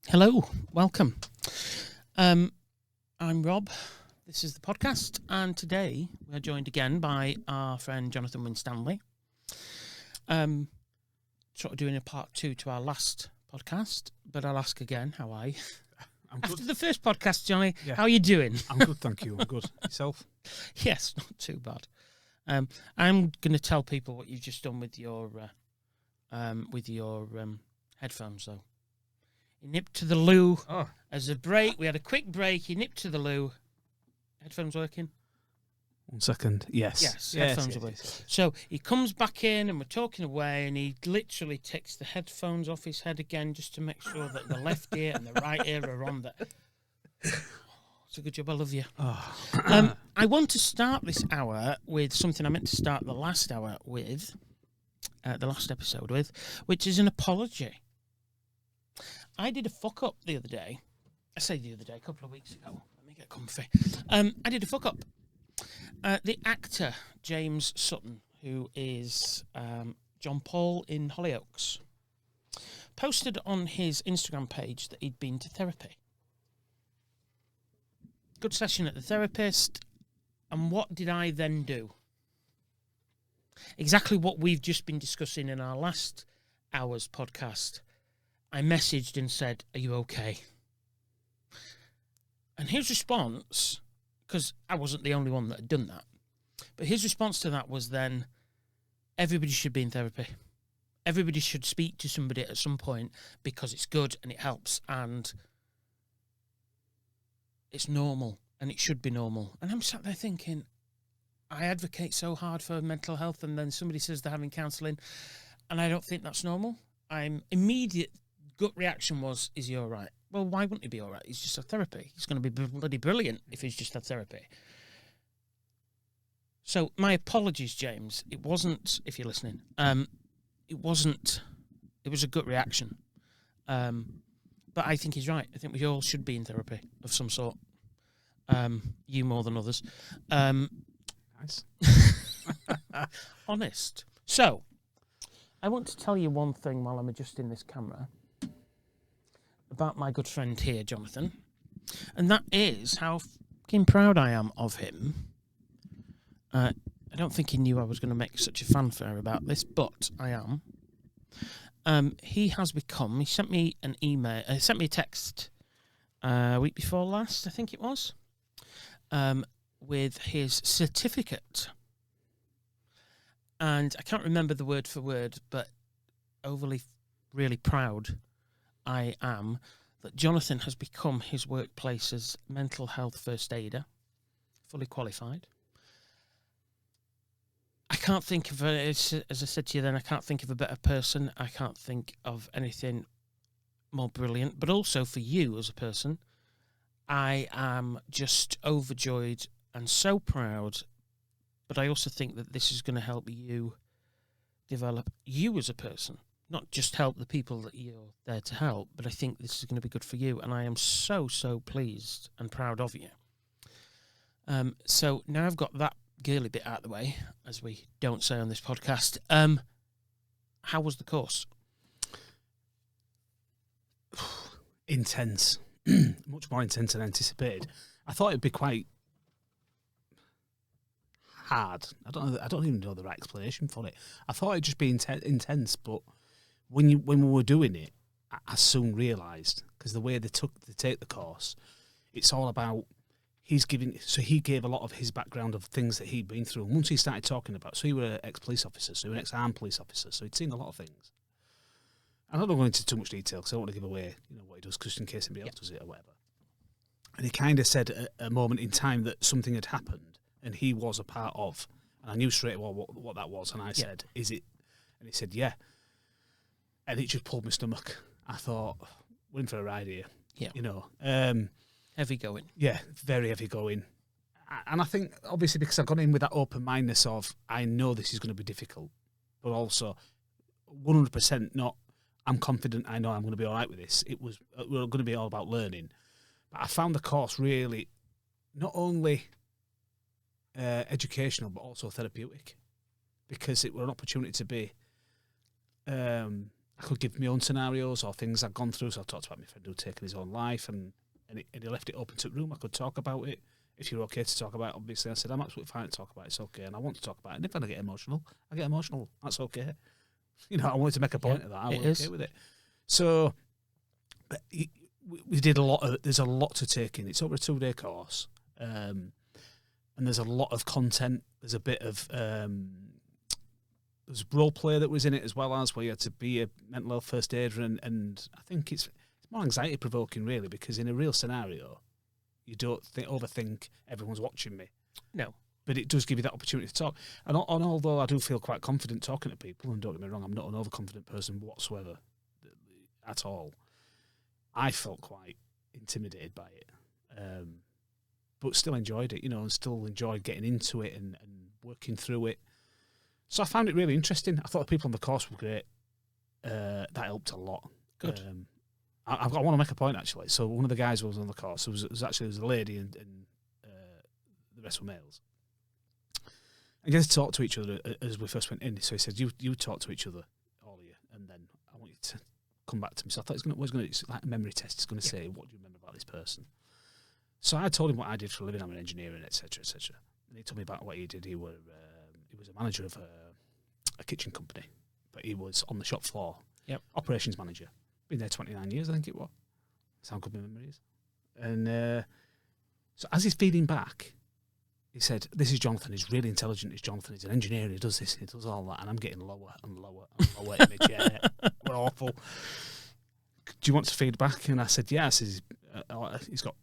Hello, welcome. I'm Rob. This is the podcast, and today we're joined again by our friend Jonathan Winstanley. Sort of doing a part 2 to our last podcast, but I'll ask again, how are you? I'm After good. the first podcast, Johnny, Yeah. how are you doing? I'm good, thank you. I'm good. Yourself? Yes, not too bad. I'm going to tell people what you've just done with your headphones, though. You nipped to the loo Oh, as a break. We had a quick break. You nipped to the loo. Headphones working? 1 second. Yes. Yes, headphones are working. So he comes back in and we're talking away, and he literally takes the headphones off his head again just to make sure that the left ear and the right ear are on there. It's a good job. I love you. Oh. I want to start this hour with something I meant to start the last hour with, the last episode with, which is an apology. I did a fuck up the other day. I say the other day, a couple of weeks ago. Let me get comfy. I did a fuck up. The actor James Sutton, who is John Paul in Hollyoaks, posted on his Instagram page that he'd been to therapy. Good session at the therapist. And what did I then do? Exactly what we've just been discussing in our last hour's podcast. I messaged and said, "Are you okay?" And his response, because I wasn't the only one that had done that, but his response to that was then, everybody should be in therapy. Everybody should speak to somebody at some point because it's good and it helps and it's normal and it should be normal. And I'm sat there thinking, I advocate so hard for mental health, and then somebody says they're having counselling, and I don't think that's normal. Immediate gut reaction was, is he all right? Well, why wouldn't he be all right? He's just had therapy. He's going to be bloody brilliant if he's just had therapy. So my apologies, James. It wasn't, if you're listening, it was a gut reaction. But I think he's right. I think we all should be in therapy of some sort. You more than others. Nice. Honest. So, I want to tell you one thing while I'm adjusting this camera about my good friend here, Jonathan, and that is how fucking proud I am of him. I don't think he knew I was going to make such a fanfare about this, but I am. He sent me an email, sent me a text a week before last, I think it was, with his certificate. And I can't remember the word for word, but overly, really proud I am that Jonathan has become his workplace's mental health first aider, fully qualified. I can't think of, as I said to you then, I can't think of a better person. I can't think of anything more brilliant. But also for you as a person, I am just overjoyed and so proud. But I also think that this is going to help you develop you as a person, not just help the people that you're there to help, but I think this is going to be good for you. And I am so, so pleased and proud of you. So now I've got that girly bit out of the way, as we don't say on this podcast. How was the course? Intense. Much more intense than anticipated. I thought it'd be quite hard. I don't even know the right explanation for it. I thought it'd just be intense, but when we were doing it, I soon realised, because the way they take the course, it's all about he gave a lot of his background of things that he'd been through. And once he started talking about, so he was an ex-police officer, so he was an ex-armed police officer, so he'd seen a lot of things. And I don't go into too much detail because I don't want to give away, what he does, just in case anybody else does it or whatever. And he kind of said at a moment in time that something had happened, and he was a part of, and I knew straight away what that was. And I said, "Is it?" And he said, "Yeah." And it just pulled my stomach. I thought, we're in for a ride here. Yeah. Heavy going. Yeah, very heavy going. And I think, obviously, because I've gone in with that open-mindedness of, I know this is going to be difficult, but also 100% not, I'm confident I know I'm going to be all right with this. We're going to be all about learning. But I found the course really not only educational, but also therapeutic, because it was an opportunity to be, I I could give my own scenarios or things I've gone through. So I talked about my friend who'd taken his own life, and he left it open to the room. I could talk about it. If you're okay to talk about it, obviously, I said, I'm absolutely fine to talk about it. It's okay. And I want to talk about it. And if I get emotional, I get emotional. That's okay. You know, I wanted to make a point of that. I was okay with it. So we did a lot of, there's a lot to take in. It's over a 2-day course. And there's a lot of content. There's a bit of, there's role play that was in it as well, as where you had to be a mental health first aider. And I think it's more anxiety provoking, really, because in a real scenario, you don't overthink everyone's watching me. No. But it does give you that opportunity to talk. And although I do feel quite confident talking to people, and don't get me wrong, I'm not an overconfident person whatsoever at all, I felt quite intimidated by it. But still enjoyed it, you know, and still enjoyed getting into it and working through it. So I found it really interesting. I thought the people on the course were great. That helped a lot. Good. I want to make a point, actually. So one of the guys who was on the course, it was a lady and the rest were males. And you had to talk to each other as we first went in. So he said, you talk to each other, all of you, and then I want you to come back to me. So I thought it's like a memory test. It's going to say, what do you remember about this person? So I told him what I did for a living. I'm an engineer, and et cetera, et cetera. And he told me about what he did. He was a manager of a kitchen company, but he was on the shop floor. Yep. Operations manager. Been there 29 years, I think it was. That's how good my memory is. And so as he's feeding back, he said, this is Jonathan, he's really intelligent, he's Jonathan, he's an engineer, he does this, he does all that, and I'm getting lower and lower and lower in my chair. We're awful. Do you want to feed back? And I said, yes. He's got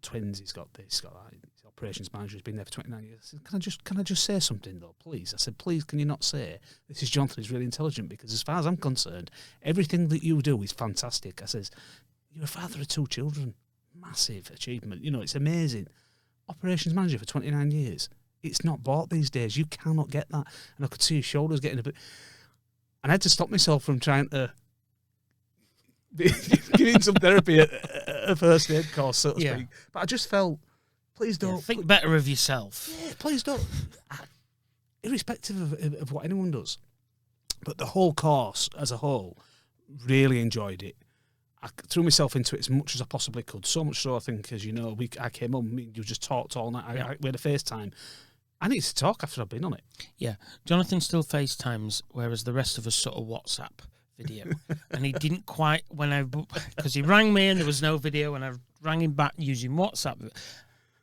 twins, he's got this, he's got that. He's operations manager, he's been there for 29 years. I said, can I just say something though, please? I said, please, can you not say, this is Jonathan, he's really intelligent, because as far as I'm concerned, everything that you do is fantastic. I says, you're a father of 2 children. Massive achievement. You know, it's amazing. Operations manager for 29 years. It's not bought these days. You cannot get that. And I could see his shoulders getting a bit... And I had to stop myself from trying to get in some therapy at a first aid course, so to speak. But I just felt, please don't... think better of yourself. Yeah, please don't. Irrespective of what anyone does. But the whole course as a whole, really enjoyed it. I threw myself into it as much as I possibly could. So much so, I think, as you know, I came home, you just talked all night. We had a FaceTime. I needed to talk after I'd been on it. Yeah. Jonathan still FaceTimes, whereas the rest of us sort of WhatsApp video. And he didn't quite, because he rang me and there was no video, and I rang him back using WhatsApp.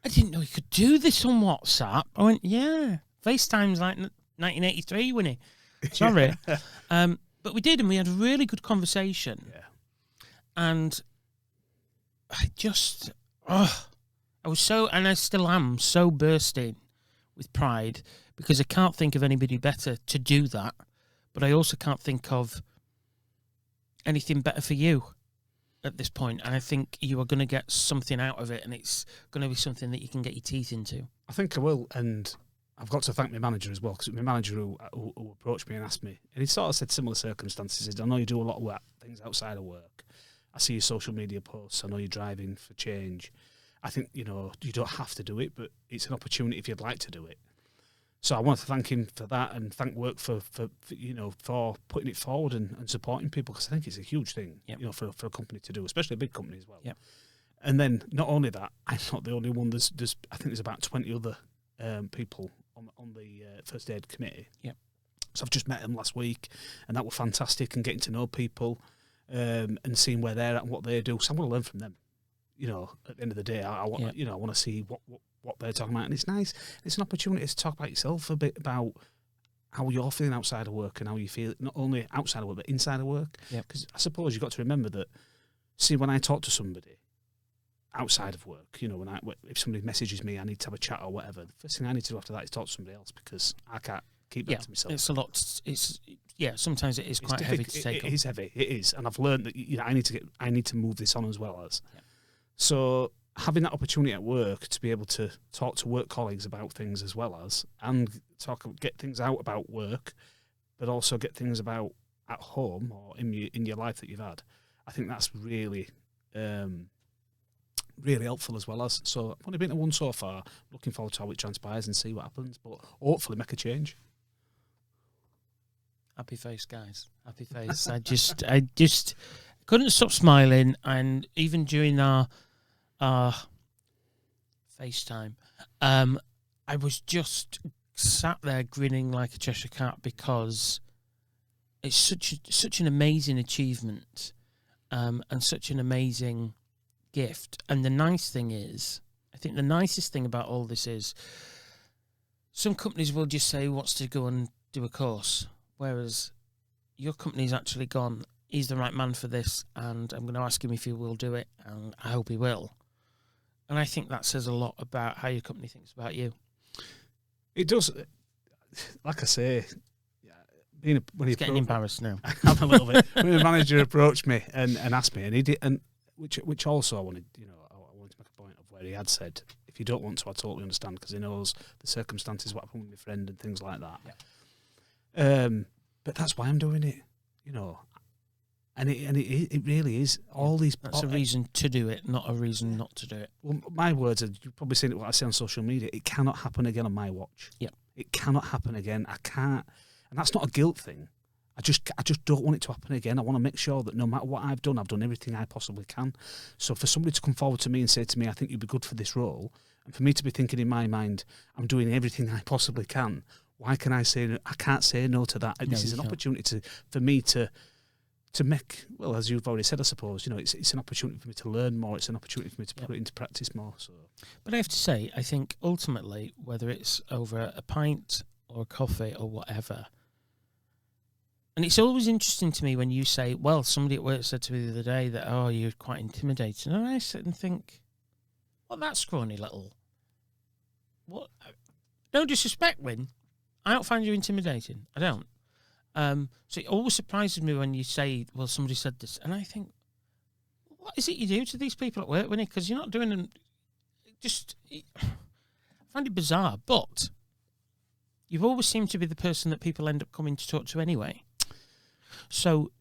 I didn't know he could do this on WhatsApp. I went, yeah. FaceTime's like 1983, wasn't he? Sorry. But we did, and we had a really good conversation. Yeah. And I just, I was so, and I still am, so bursting with pride, because I can't think of anybody better to do that, but I also can't think of anything better for you at this point. And I think you are going to get something out of it, and it's going to be something that you can get your teeth into. I think I will, and I've got to thank my manager as well, because my manager who approached me and asked me, and he sort of said similar circumstances. He said, I know you do a lot of things outside of work. I see your social media posts. I know you're driving for change. I think, you know, you don't have to do it, but it's an opportunity if you'd like to do it. So I want to thank him for that, and thank work for putting it forward and supporting people, because I think it's a huge thing, you know, for a company to do, especially a big company as well. Yep. And then not only that, I'm not the only one. There's I think there's about 20 other people on the first aid committee. Yep. So I've just met them last week, and that was fantastic, and getting to know people. And seeing where they're at and what they do, so I'm going to learn from them. You know, at the end of the day, I want I want to see what they're talking about, and it's nice. It's an opportunity to talk about yourself a bit, about how you're feeling outside of work and how you feel not only outside of work but inside of work. Because I suppose you've got to remember that. See, when I talk to somebody outside of work, you know, if somebody messages me, I need to have a chat or whatever. The first thing I need to do after that is talk to somebody else, because I can't keep that to myself. It's a lot. Sometimes it is quite heavy to take on. It is heavy. It is, and I've learned that I need to move this on as well as. Yeah. So having that opportunity at work to be able to talk to work colleagues about things as well as, and get things out about work, but also get things about at home or in your life that you've had. I think that's really, really helpful as well as. So I've only been to one so far. Looking forward to how it transpires and see what happens, but hopefully make a change. Happy face, guys. Happy face. I just couldn't stop smiling, and even during our FaceTime, I was just sat there grinning like a Cheshire cat because it's such an amazing achievement, and such an amazing gift. And the nice thing is, I think the nicest thing about all this is, some companies will just say, wants to go and do a course, whereas your company's actually gone, he's the right man for this, and I'm going to ask him if he will do it, and I hope he will. And I think that says a lot about how your company thinks about you. It does. Like I say, when he's getting embarrassed now. I'm a little bit. When the manager approached me and asked me, and he did, and which also I wanted, I wanted to make a point of where he had said, if you don't want to, I totally understand, because he knows the circumstances, what happened with my friend and things like that. Yeah. But that's why I'm doing it, and it really is all these. That's a reason to do it, not a reason not to do it. Well, my words are, you've probably seen it, what I say on social media. It cannot happen again on my watch. Yeah, it cannot happen again. I can't, and that's not a guilt thing. I just don't want it to happen again. I want to make sure that no matter what I've done everything I possibly can. So for somebody to come forward to me and say to me, I think you'd be good for this role, and for me to be thinking in my mind, I'm doing everything I possibly can. Why can I say no? I can't say no to that. This is an opportunity for me to make, well, as you've already said, I suppose, it's an opportunity for me to learn more. It's an opportunity for me to put it into practice more. So, but I have to say, I think ultimately, whether it's over a pint or a coffee or whatever, and it's always interesting to me when you say, well, somebody at work said to me the other day that, oh, you're quite intimidating. And I sit and think, what, that scrawny little... What? No disrespect, Wyn. I don't find you intimidating. I don't. So it always surprises me when you say, well, somebody said this. And I think, what is it you do to these people at work, Winnie? Because you're not doing them... I find it bizarre. But you've always seemed to be the person that people end up coming to talk to anyway. So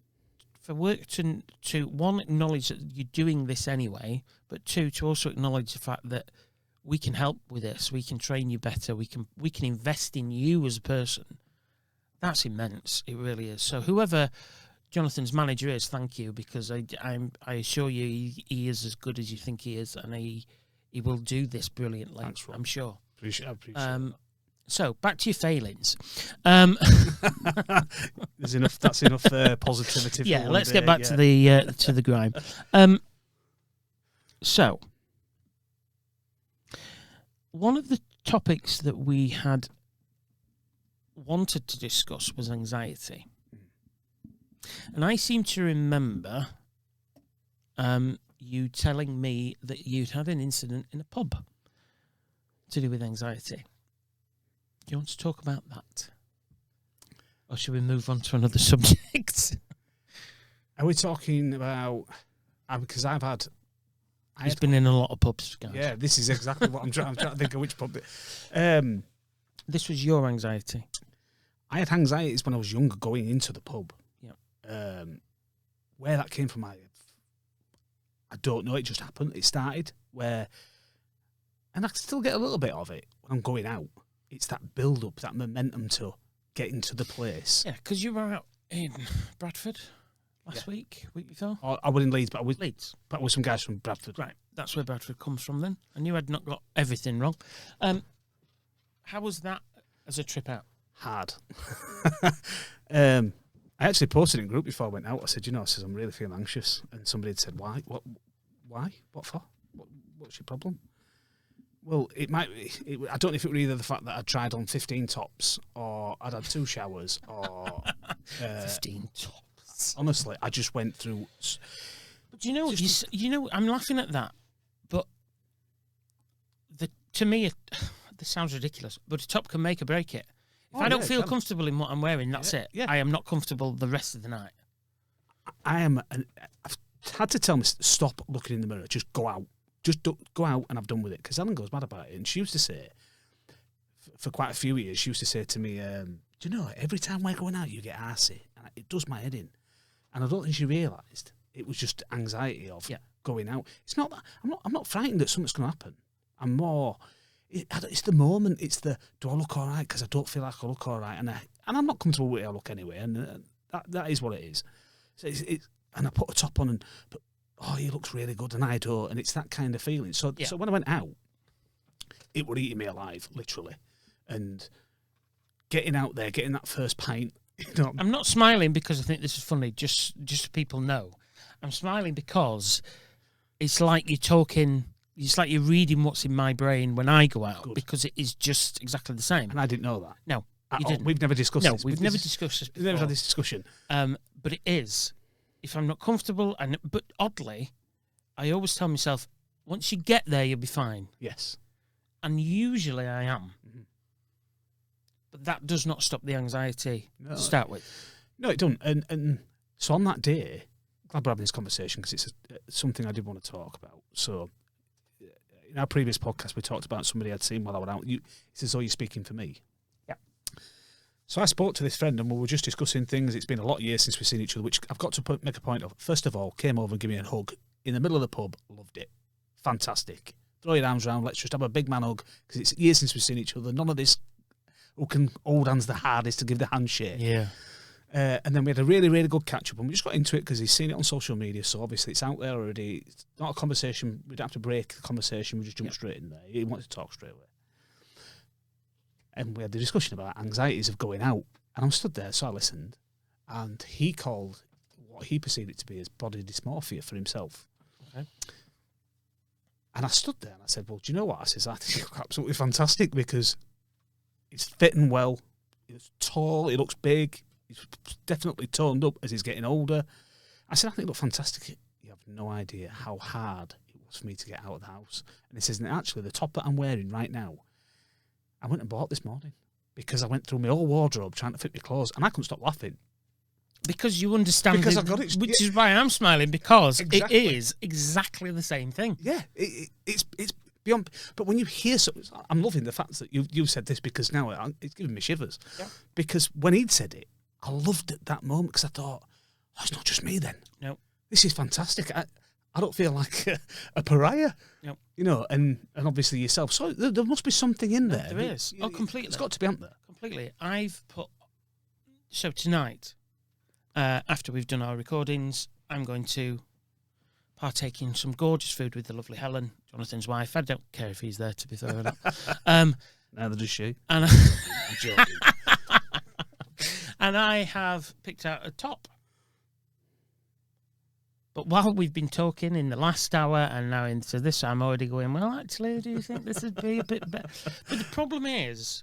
for work to one, acknowledge that you're doing this anyway, but two, to also acknowledge the fact that we can help with this, we can train you better, we can invest in you as a person. That's immense. It really is. So whoever Jonathan's manager is, thank you, because I assure you he is as good as you think he is, and he will do this brilliantly. Thanks, Rob. I'm sure. I appreciate that. So back to your failings. There's enough. That's enough positivity. Yeah, let's get back to the grime. So one of the topics that we had wanted to discuss was anxiety, and I seem to remember you telling me that you'd had an incident in a pub to do with anxiety. Do you want to talk about that? Or should we move on to another subject? Are we talking about... Because He's been in a lot of pubs, guys. Yeah, this is exactly what I'm trying to think of which pub. This was your anxiety. I had anxieties when I was younger going into the pub. Yeah. Where that came from, I don't know. It just happened. It started where... And I still get a little bit of it when I'm going out. It's that build-up, that momentum to get into the place. Yeah, because you were out in Bradford last week before. I was in Leeds, but Leeds. But with some guys from Bradford. Right, that's where Bradford comes from then. And you had not got everything wrong. How was that as a trip out? Hard. I actually posted in a group before I went out. I said, I'm really feeling anxious. And somebody had said, why? Why? What for? What's your problem? Well, I don't know if it was either the fact that I'd tried on 15 tops or I'd had 2 showers or... 15 tops. Honestly, I just went through... But I'm laughing at that, but to me, this sounds ridiculous, but a top can make or break it. If I don't feel comfortable in what I'm wearing, that's it. Yeah. I am not comfortable the rest of the night. I've had to tell me, stop looking in the mirror, just go out. Just go out and I've done with it. Because Ellen goes mad about it. And she used to say, for quite a few years, she used to say to me, do you know, every time we're going out, you get arsey. And it does my head in. And I don't think she realised it was just anxiety of going out. It's not that, I'm not frightened that something's going to happen. I'm more, It's the moment. It's the, do I look all right? Because I don't feel like I look all right. And I'm not comfortable with how I look anyway. And that is what it is. So and I put a top on but he looks really good and I don't. And it's that kind of feeling. So when I went out, it would eat me alive, literally. And getting out there, getting that first pint. I'm not smiling because I think this is funny, just so people know. I'm smiling because it's like you're talking, it's like you're reading what's in my brain when I go out, because it is just exactly the same. And I didn't know that. No, you didn't. We've never discussed this. No, we've never discussed this before. We've never had this discussion. But it is. If I'm not comfortable, but oddly, I always tell myself, once you get there, you'll be fine. Yes. And usually I am. Mm-hmm. But that does not stop the anxiety to start with. No, it doesn't. And so on that day, glad we're having this conversation because it's something I did want to talk about. So in our previous podcast, we talked about somebody I'd seen while I was out. It's as though you're speaking for me. Yeah. So I spoke to this friend and we were just discussing things. It's been a lot of years since we've seen each other, which I've got to make a point of. First of all, came over and gave me a hug in the middle of the pub. Loved it. Fantastic. Throw your arms around. Let's just have a big man hug because it's years since we've seen each other. None of this who can hold hands the hardest to give the handshake. Yeah. And then we had a really, really good catch-up, and we just got into it because he's seen it on social media, so obviously it's out there already. It's not a conversation. We don't have to break the conversation. We just jump straight in there. He wanted to talk straight away. And we had the discussion about anxieties of going out, and I'm stood there, so I listened, and he called what he perceived it to be as body dysmorphia for himself. Okay. And I stood there, and I said, well, do you know what? I said, I think you look absolutely fantastic because it's fitting well, it's tall, he looks big, he's definitely toned up as he's getting older. I said, I think you look fantastic. You have no idea how hard it was for me to get out of the house. And he says, and actually, the top that I'm wearing right now, I went and bought this morning because I went through my whole wardrobe trying to fit my clothes, and I couldn't stop laughing. Because you understand, because I've got it, which is why I'm smiling, because exactly. It is exactly the same thing. Yeah, it's beyond. But when you hear something, I'm loving the fact that you said this because now it's giving me shivers. Yeah. Because when he'd said it, I loved it that moment because I thought, oh, it's not just me then. No, this is fantastic. I don't feel like a pariah. No, you know, and obviously yourself. So there must be something in there. There is. Completely. It's got to be out there. Completely. I've put so tonight. After we've done our recordings, I'm going to partake in some gorgeous food with the lovely Helen, Jonathan's wife. I don't care if he's there, to be fair or not. Neither does she. And I'm joking. And I have picked out a top. But while we've been talking in the last hour and now into this, I'm already going, well, actually, do you think this would be a bit better? But the problem is,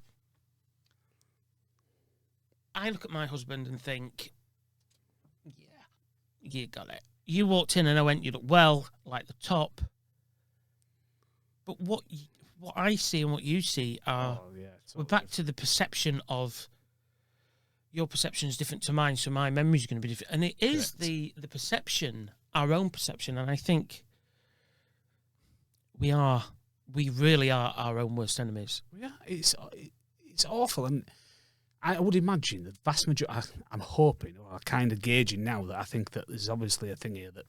I look at my husband and think, you got it. You walked in and I went, you look well, like the top. But what I see and what you see are, we're back to the perception of, your perception is different to mine, so my memory is going to be different. And it is the perception, our own perception, and I think we really are our own worst enemies. Yeah, it's awful, and I would imagine the vast majority, I'm hoping, or I'm kind of gauging now that I think that there's obviously a thing here that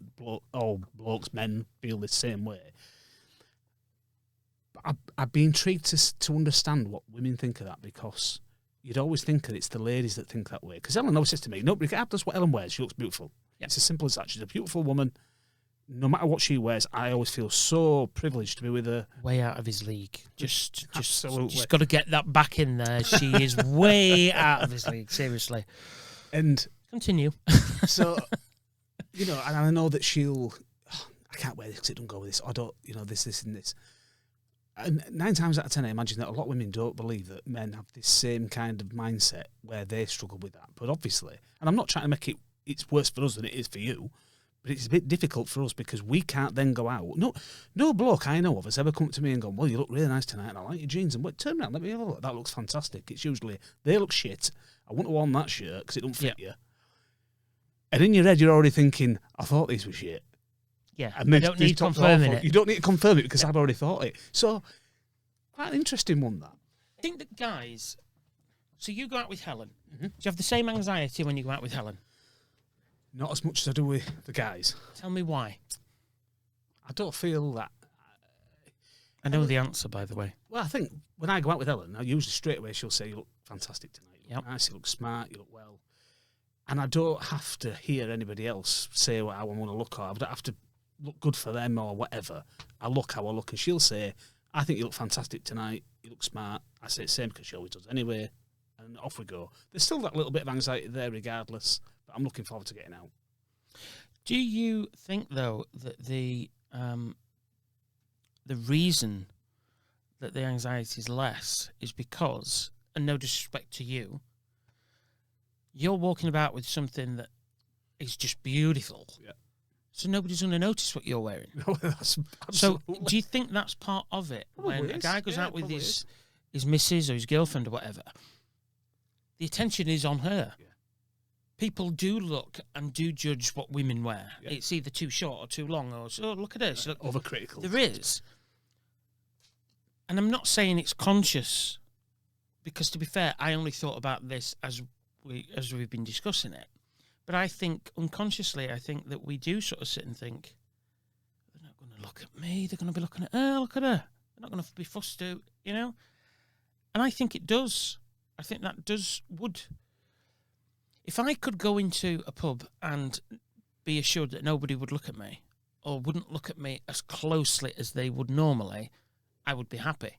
all blokes, men, feel the same way. But I'd be intrigued to understand what women think of that, because you'd always think that it's the ladies that think that way. Because Ellen always says to me, nobody regardless what Ellen wears, she looks beautiful. Yep. It's as simple as that. She's a beautiful woman. No matter what she wears, I always feel so privileged to be with her. Way out of his league. Just got to get that back in there. She is way out of his league, seriously. And continue. So, you know, and I know that she'll, I can't wear this because it doesn't go with this. I don't, you know, this, and this. And 9 times out of 10, I imagine that a lot of women don't believe that men have this same kind of mindset where they struggle with that. But obviously, and I'm not trying to make it's worse for us than it is for you, but it's a bit difficult for us because we can't then go out. No bloke I know of has ever come to me and gone, well, you look really nice tonight and I like your jeans. And turn around, let me have a look. That looks fantastic. It's usually, they look shit. I wouldn't have worn that shirt because it don't fit you. And in your head, you're already thinking, I thought these were shit. Yeah, and you don't need confirming it. You don't need to confirm it because I've already thought it. So, quite an interesting one, that. I think that guys, so you go out with Helen. Mm-hmm. Do you have the same anxiety when you go out with Helen? Not as much as I do with the guys. Tell me why. I don't feel that. I know the answer, by the way. Well, I think when I go out with Ellen, I usually straight away she'll say, "You look fantastic tonight. You look Yep. nice. You look smart. You look well." And I don't have to hear anybody else say how I want to look, or I don't have to look good for them or whatever. I look how I look, and she'll say, "I think you look fantastic tonight. You look smart." I say the same because she always does anyway, and off we go. There's still that little bit of anxiety there, regardless. But I'm looking forward to getting out. Do you think, though, that the reason that the anxiety is less is because, and no disrespect to you, you're walking about with something that is just beautiful. Yeah. So nobody's going to notice what you're wearing. No, that's So absolutely. do you think that's part of it? Probably When a is. guy goes Yeah, out with probably his missus or his girlfriend or whatever, the attention is on her. Yeah. People do look and do judge what women wear. Yeah. It's either too short or too long, or oh, look at this. Look. Overcritical. There is. And I'm not saying it's conscious, because to be fair, I only thought about this as we've been discussing it. But I think unconsciously, I think that we do sort of sit and think, they're not going to look at me, they're going to be looking at her, look at her. They're not going to be fussed to, you know? And I think it does. I think that would. If I could go into a pub and be assured that nobody would look at me, or wouldn't look at me as closely as they would normally, I would be happy.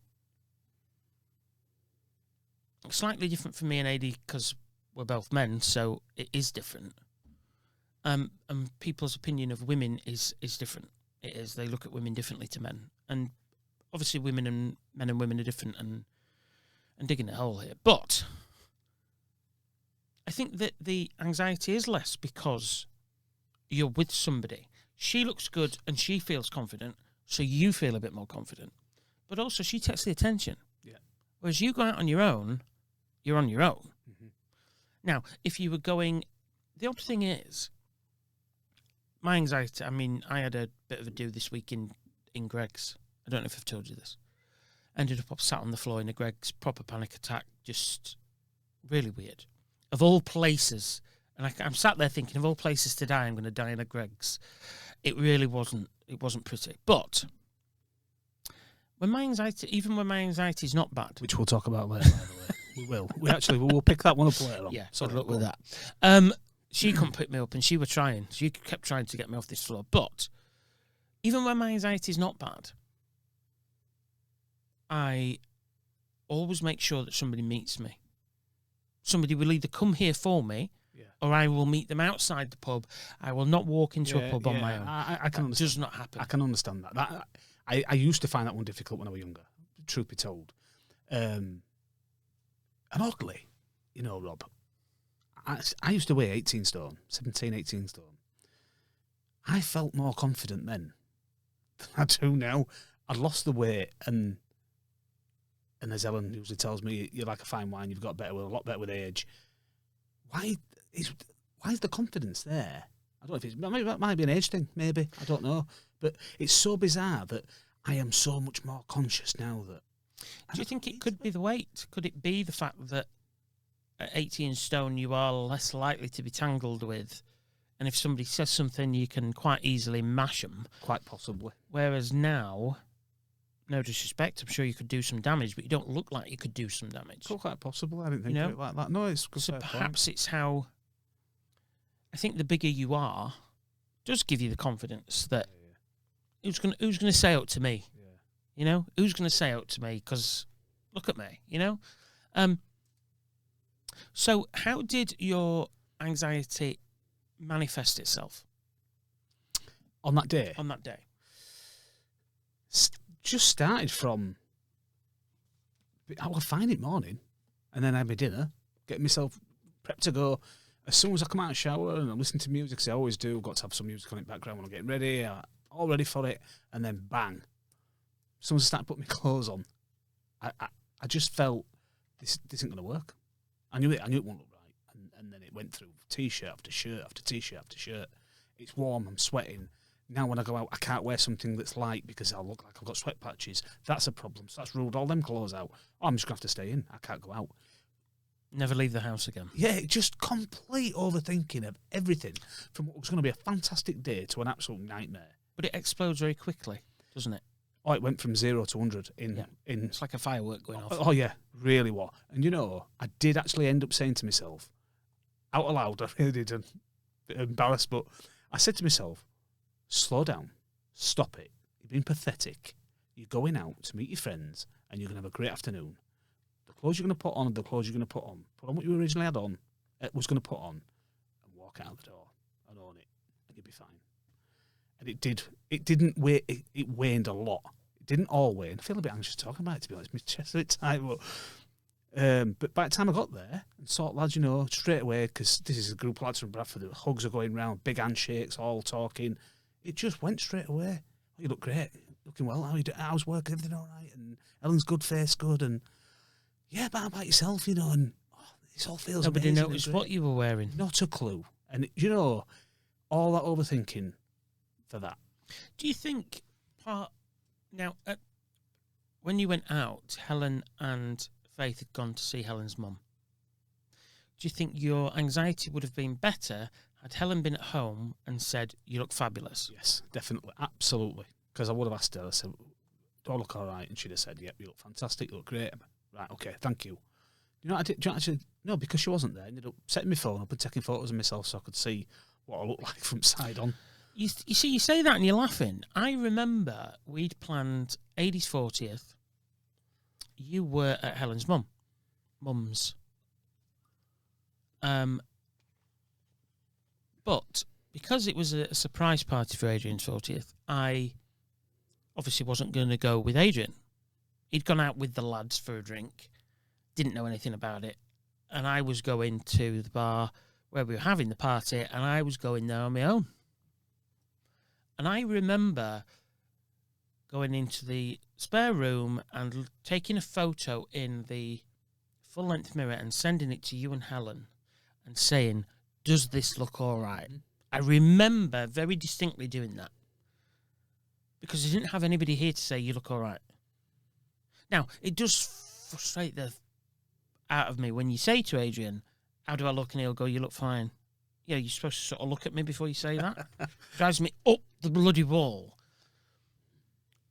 It's slightly different for me and AD because we're both men, so it is different. And people's opinion of women is different. It is. They look at women differently to men. And obviously men and women are different, and digging a hole here. But I think that the anxiety is less because you're with somebody. She looks good and she feels confident, so you feel a bit more confident. But also she takes the attention. Yeah. Whereas you go out on your own, you're on your own. Mm-hmm. Now, if you were going... The odd thing is, my anxiety... I mean, I had a bit of a do this week in Greggs. I don't know if I've told you this. Ended up sat on the floor in a Greggs, proper panic attack, just really weird. Of all places, and I'm sat there thinking, of all places to die, I'm going to die in a Greggs. It really wasn't. It wasn't pretty. But when my anxiety, even when my anxiety is not bad, Which we'll talk about later, by the way. We will. We'll pick that one up later on. yeah, Sorry, good luck go with on. that. She couldn't pick me up, and she was trying. She kept trying to get me off this floor. But even when my anxiety is not bad, I always make sure that somebody meets me. Somebody will either come here for me, Yeah. or I will meet them outside the pub. I will not walk into a pub on my own. I can That understand. does not happen. I can understand that. I used to find that one difficult when I was younger, truth be told. And oddly, you know, Rob, I used to weigh 18 stone, 17, 18 stone. I felt more confident then than I do now. I'd lost the weight, and as Ellen usually tells me, you're like a fine wine, you've got better with a lot better with age. Why is the confidence there? I don't know if it's maybe that might be an age thing, maybe. I don't know. But it's so bizarre that I am so much more conscious now that. Do you think it could be the weight? Could it be the fact that at 18 stone you are less likely to be tangled with, and if somebody says something you can quite easily mash them? Quite possibly. Whereas now, no disrespect, I'm sure you could do some damage, but you don't look like you could do some damage. Quite possible. I didn't think You of know? it like that. No, it's good. So fair point. perhaps it's how... I think the bigger you are, does give you the confidence that who's going to say out to me? Yeah. You know, who's going to say out to me? Because look at me, you know. So how did your anxiety manifest itself On that day, on that day? just started from. I was fine in the morning, and then I had my dinner, get myself prepped to go. As soon as I come out of the shower and I'm listening to music, 'cause I always do, got to have some music on in the background when I'm getting ready, all ready for it, and then bang, as soon as I started putting my clothes on, I just felt this isn't going to work. I knew it wouldn't look right, and then it went through t-shirt after shirt after t-shirt after shirt. It's warm, I'm sweating. Now when I go out, I can't wear something that's light because I'll look like I've got sweat patches. That's a problem. So that's ruled all them clothes out. Oh, I'm just going to have to stay in. I can't go out. Never leave the house again. Yeah, just complete overthinking of everything from what was going to be a fantastic day to an absolute nightmare. But it explodes very quickly, doesn't it? Oh, it went from 0 to 100 Yeah. in. It's like a firework going off. Oh yeah, really what? And you know, I did actually end up saying to myself, out aloud, I really did, a bit embarrassed, but I said to myself, slow down, stop it. You're being pathetic. You're going out to meet your friends, and you're going to have a great afternoon. The clothes you're going to put on are the clothes you're going to put on. Put on what you originally had on, was going to put on, and walk out the door and own it, and you'll be fine. And it did. It didn't wait. It waned a lot. It didn't all wane. I feel a bit anxious talking about it, to be honest. My chest's a bit tight. But by the time I got there and saw lads, you know, straight away, because this is a group of lads from Bradford, the hugs are going round, big handshakes, all talking. It just went straight away. Oh, you look great. Looking well. How you doing? How's work? Everything all right? And Ellen's good, face good. And yeah, but how about yourself, you know? And this all feels Nobody amazing. noticed what you were wearing. Not a clue. And, you know, all that overthinking for that. Do you think when you went out, Helen and Faith had gone to see Helen's mum? Do you think your anxiety would have been better had Helen been at home and said, "You look fabulous"? Yes, definitely. Absolutely. Because I would have asked her, I said, do I look all right? And she'd have said, yep, you look fantastic, you look great. Right, okay, thank you. You know what I did? Do you know what I did? No, because she wasn't there. I ended up setting my phone up and taking photos of myself so I could see what I looked like from side on. You see, you say that and you're laughing. I remember we'd planned Adie's 40th. You were at Helen's mum's. But because it was a surprise party for Adrian's 40th, I obviously wasn't going to go with Adrian. He'd gone out with the lads for a drink, didn't know anything about it, and I was going to the bar where we were having the party, and I was going there on my own. And I remember going into the spare room and taking a photo in the full-length mirror and sending it to you and Helen and saying, "Does this look all right?" I remember very distinctly doing that because I didn't have anybody here to say, "You look all right." Now, it does frustrate the out of me when you say to Adrian, "How do I look?" and he'll go, "You look fine." Yeah, you're supposed to sort of look at me before you say that. Drives me up the bloody wall.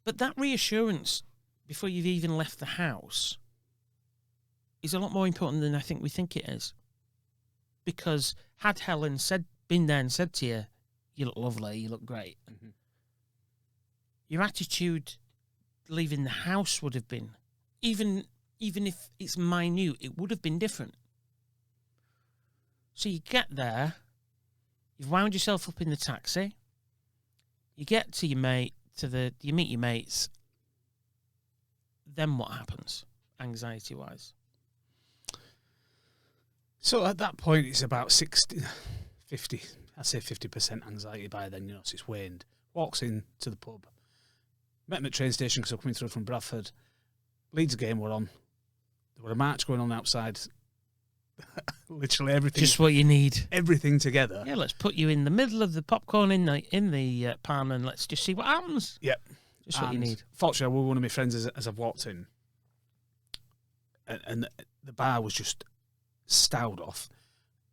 But that reassurance before you've even left the house is a lot more important than I think we think it is. Because had Helen been there and said to you, "You look lovely, you look great," your attitude leaving the house would have been, even if it's minute, it would have been different. So you get there, you've wound yourself up in the taxi, you get to your mate, you meet your mates, then what happens, anxiety-wise? So at that point, it's about 50, I'd say 50% anxiety by then, you know, so it's waned. Walks in to the pub. Met him at the train station because I'm coming through from Bradford. Leeds game were on. There were a march going on outside. Literally everything. Just what you need. Everything together. Yeah, let's put you in the middle of the popcorn in the pan and let's just see what happens. Yep. Just what you need. Fortunately, I was one of my friends as I've walked in. And the bar was just stowed off.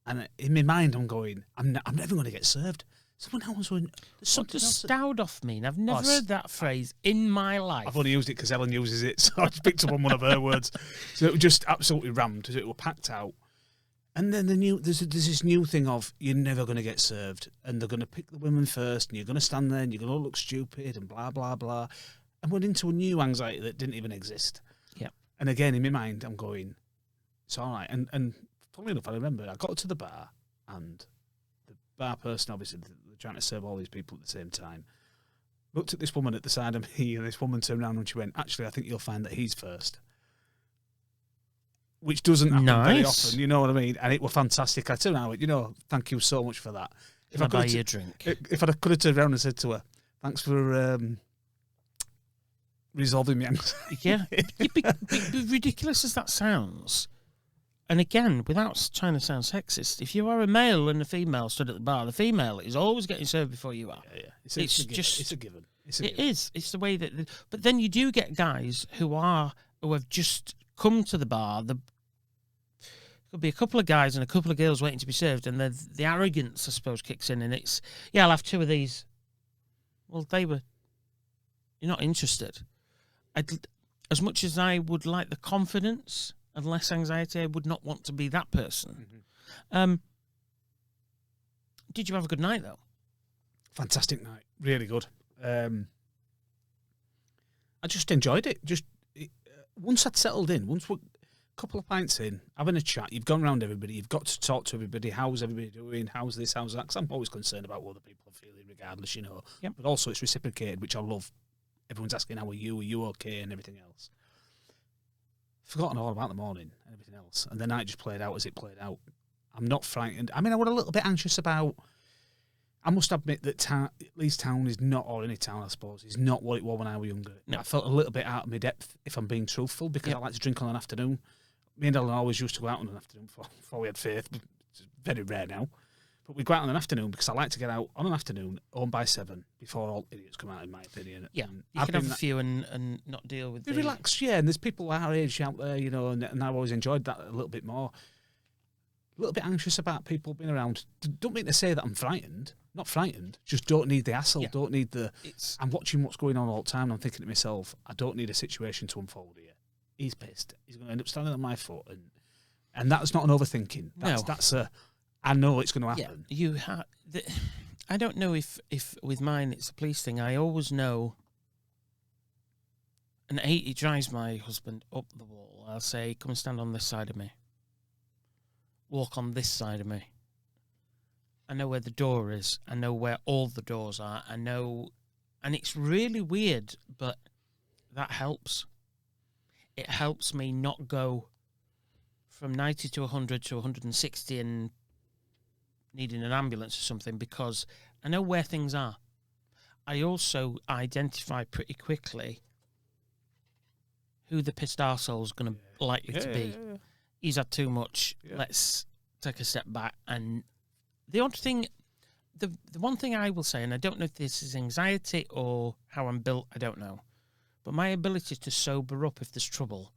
And in my mind, I'm going, I'm never going to get served. Someone else would. What does stowed off mean? I've never heard that phrase in my life. I've only used it because Ellen uses it, so I just picked up on one of her words. So it was just absolutely rammed. It was packed out. And then there's this new thing of you're never going to get served, and they're going to pick the women first, and you're going to stand there, and you're going to look stupid, and blah blah blah. And we're into a new anxiety that didn't even exist. Yeah. And again, in my mind, I'm going, it's all right. And funnily enough, I remember I got to the bar, and the bar person, obviously, they're trying to serve all these people at the same time, looked at this woman at the side of me, and this woman turned around and she went, "Actually, I think you'll find that he's first." Which doesn't happen very often, you know what I mean? And it was fantastic. I turned around and went, "You know, thank you so much for that." If I buy you a drink? If I could have turned around and said to her, "Thanks for resolving me anxiety." Yeah. Be ridiculous as that sounds, and again, without trying to sound sexist, if you are a male and a female stood at the bar, the female is always getting served before you are. Yeah. It's a given. It is. It's the way that... But then you do get guys who have just come to the bar. Could be a couple of guys and a couple of girls waiting to be served, and the arrogance, I suppose, kicks in, and it's, "Yeah, I'll have two of these." Well, they were You're not interested. As much as I would like the confidence and less anxiety, I would not want to be that person. Did you have a good night, though? Fantastic night. Really good. I just enjoyed it. Once I'd settled in, once we're a couple of pints in, having a chat, you've gone around everybody, you've got to talk to everybody. How's everybody doing? How's this? How's that? Because I'm always concerned about what other people are feeling, regardless, Yep. But also it's reciprocated, which I love. Everyone's asking, how are you okay, and everything else. Forgotten all about the morning and everything else. And the night just played out as it played out. I'm not frightened. I mean, I was a little bit anxious about... I must admit that Leeds Town is not, or any town, I suppose, is not what it was when I was younger. No. I felt a little bit out of my depth, if I'm being truthful, because I like to drink on an afternoon. Me and Ellen always used to go out on an afternoon before we had Faith. It's very rare now. But we go out on an afternoon because I like to get out on an afternoon, home by 7, before all idiots come out, in my opinion. Yeah, and you can have a few and not deal with the... Relax, yeah, and there's people our age out there, and I've always enjoyed that a little bit more. A little bit anxious about people being around. Don't mean to say that I'm frightened. Not frightened. Just don't need the hassle. Yeah. Don't need the... I'm watching what's going on all the time, and I'm thinking to myself, I don't need a situation to unfold here. He's pissed. He's going to end up standing on my foot. And that's not an overthinking. That's a... I know it's going to happen. Yeah, I don't know if with mine it's a police thing. I always know... And he drives my husband up the wall. I'll say, come and stand on this side of me. Walk on this side of me. I know where the door is. I know where all the doors are. I know... And it's really weird, but that helps. It helps me not go from 90 to 100 to 160 and needing an ambulance or something, because I know where things are. I also identify pretty quickly who the pissed arsehole's going to likely to be. Yeah. He's had too much. Yeah. Let's take a step back. And the odd thing, the one thing I will say, and I don't know if this is anxiety or how I'm built, I don't know, but my ability to sober up if there's trouble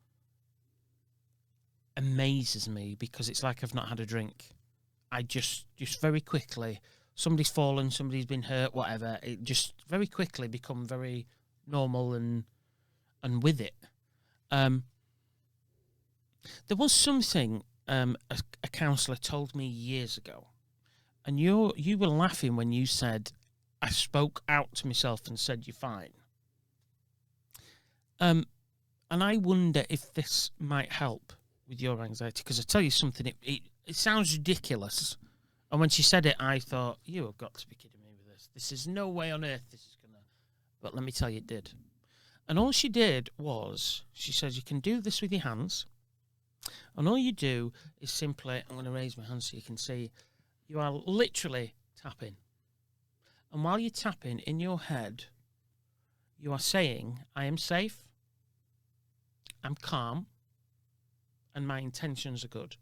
amazes me, because it's like I've not had a drink. I just very quickly, somebody's fallen, somebody's been hurt, whatever, it just very quickly become very normal and with it. There was something a counsellor told me years ago, and you were laughing when you said, I spoke out to myself and said, you're fine. And I wonder if this might help with your anxiety, because I tell you something, it sounds ridiculous. And when she said it, I thought, you have got to be kidding me with this. This is no way on earth this is going to... But let me tell you, it did. And all she did was, she says, you can do this with your hands. And all you do is simply, I'm going to raise my hand so you can see, you are literally tapping. And while you're tapping in your head, you are saying, I am safe, I'm calm, and my intentions are good.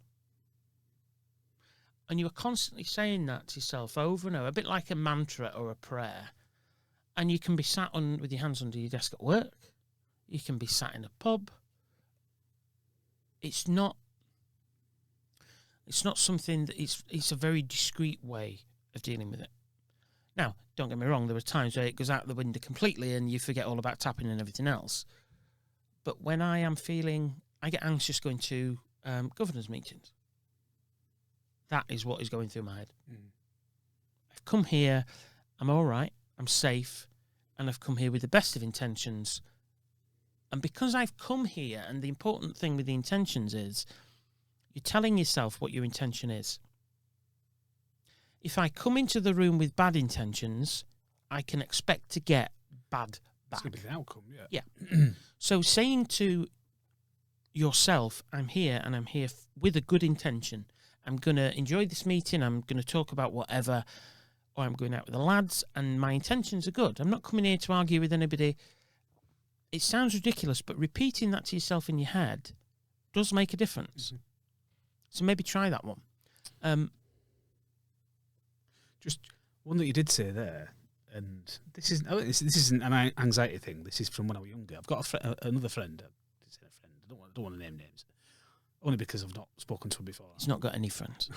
And you are constantly saying that to yourself over and over, a bit like a mantra or a prayer. And you can be sat with your hands under your desk at work. You can be sat in a pub. It's not something that it's a very discreet way of dealing with it. Now, don't get me wrong, there are times where it goes out the window completely and you forget all about tapping and everything else. But when I get anxious going to governors' meetings. That is what is going through my head. I've come here, I'm all right, I'm safe, and I've come here with the best of intentions. And because I've come here, and the important thing with the intentions is, you're telling yourself what your intention is. If I come into the room with bad intentions, I can expect to get bad back. It's going to be the outcome, yeah. So saying to yourself, I'm here, and I'm here with a good intention. I'm going to enjoy this meeting, I'm going to talk about whatever, or I'm going out with the lads, and my intentions are good. I'm not coming here to argue with anybody. It sounds ridiculous, but repeating that to yourself in your head does make a difference. Mm-hmm. So maybe try that one. Just one that you did say there, and this isn't an anxiety thing. This is from when I was younger. I've got another friend. I don't want to name names. Only because I've not spoken to him before. He's not got any friends.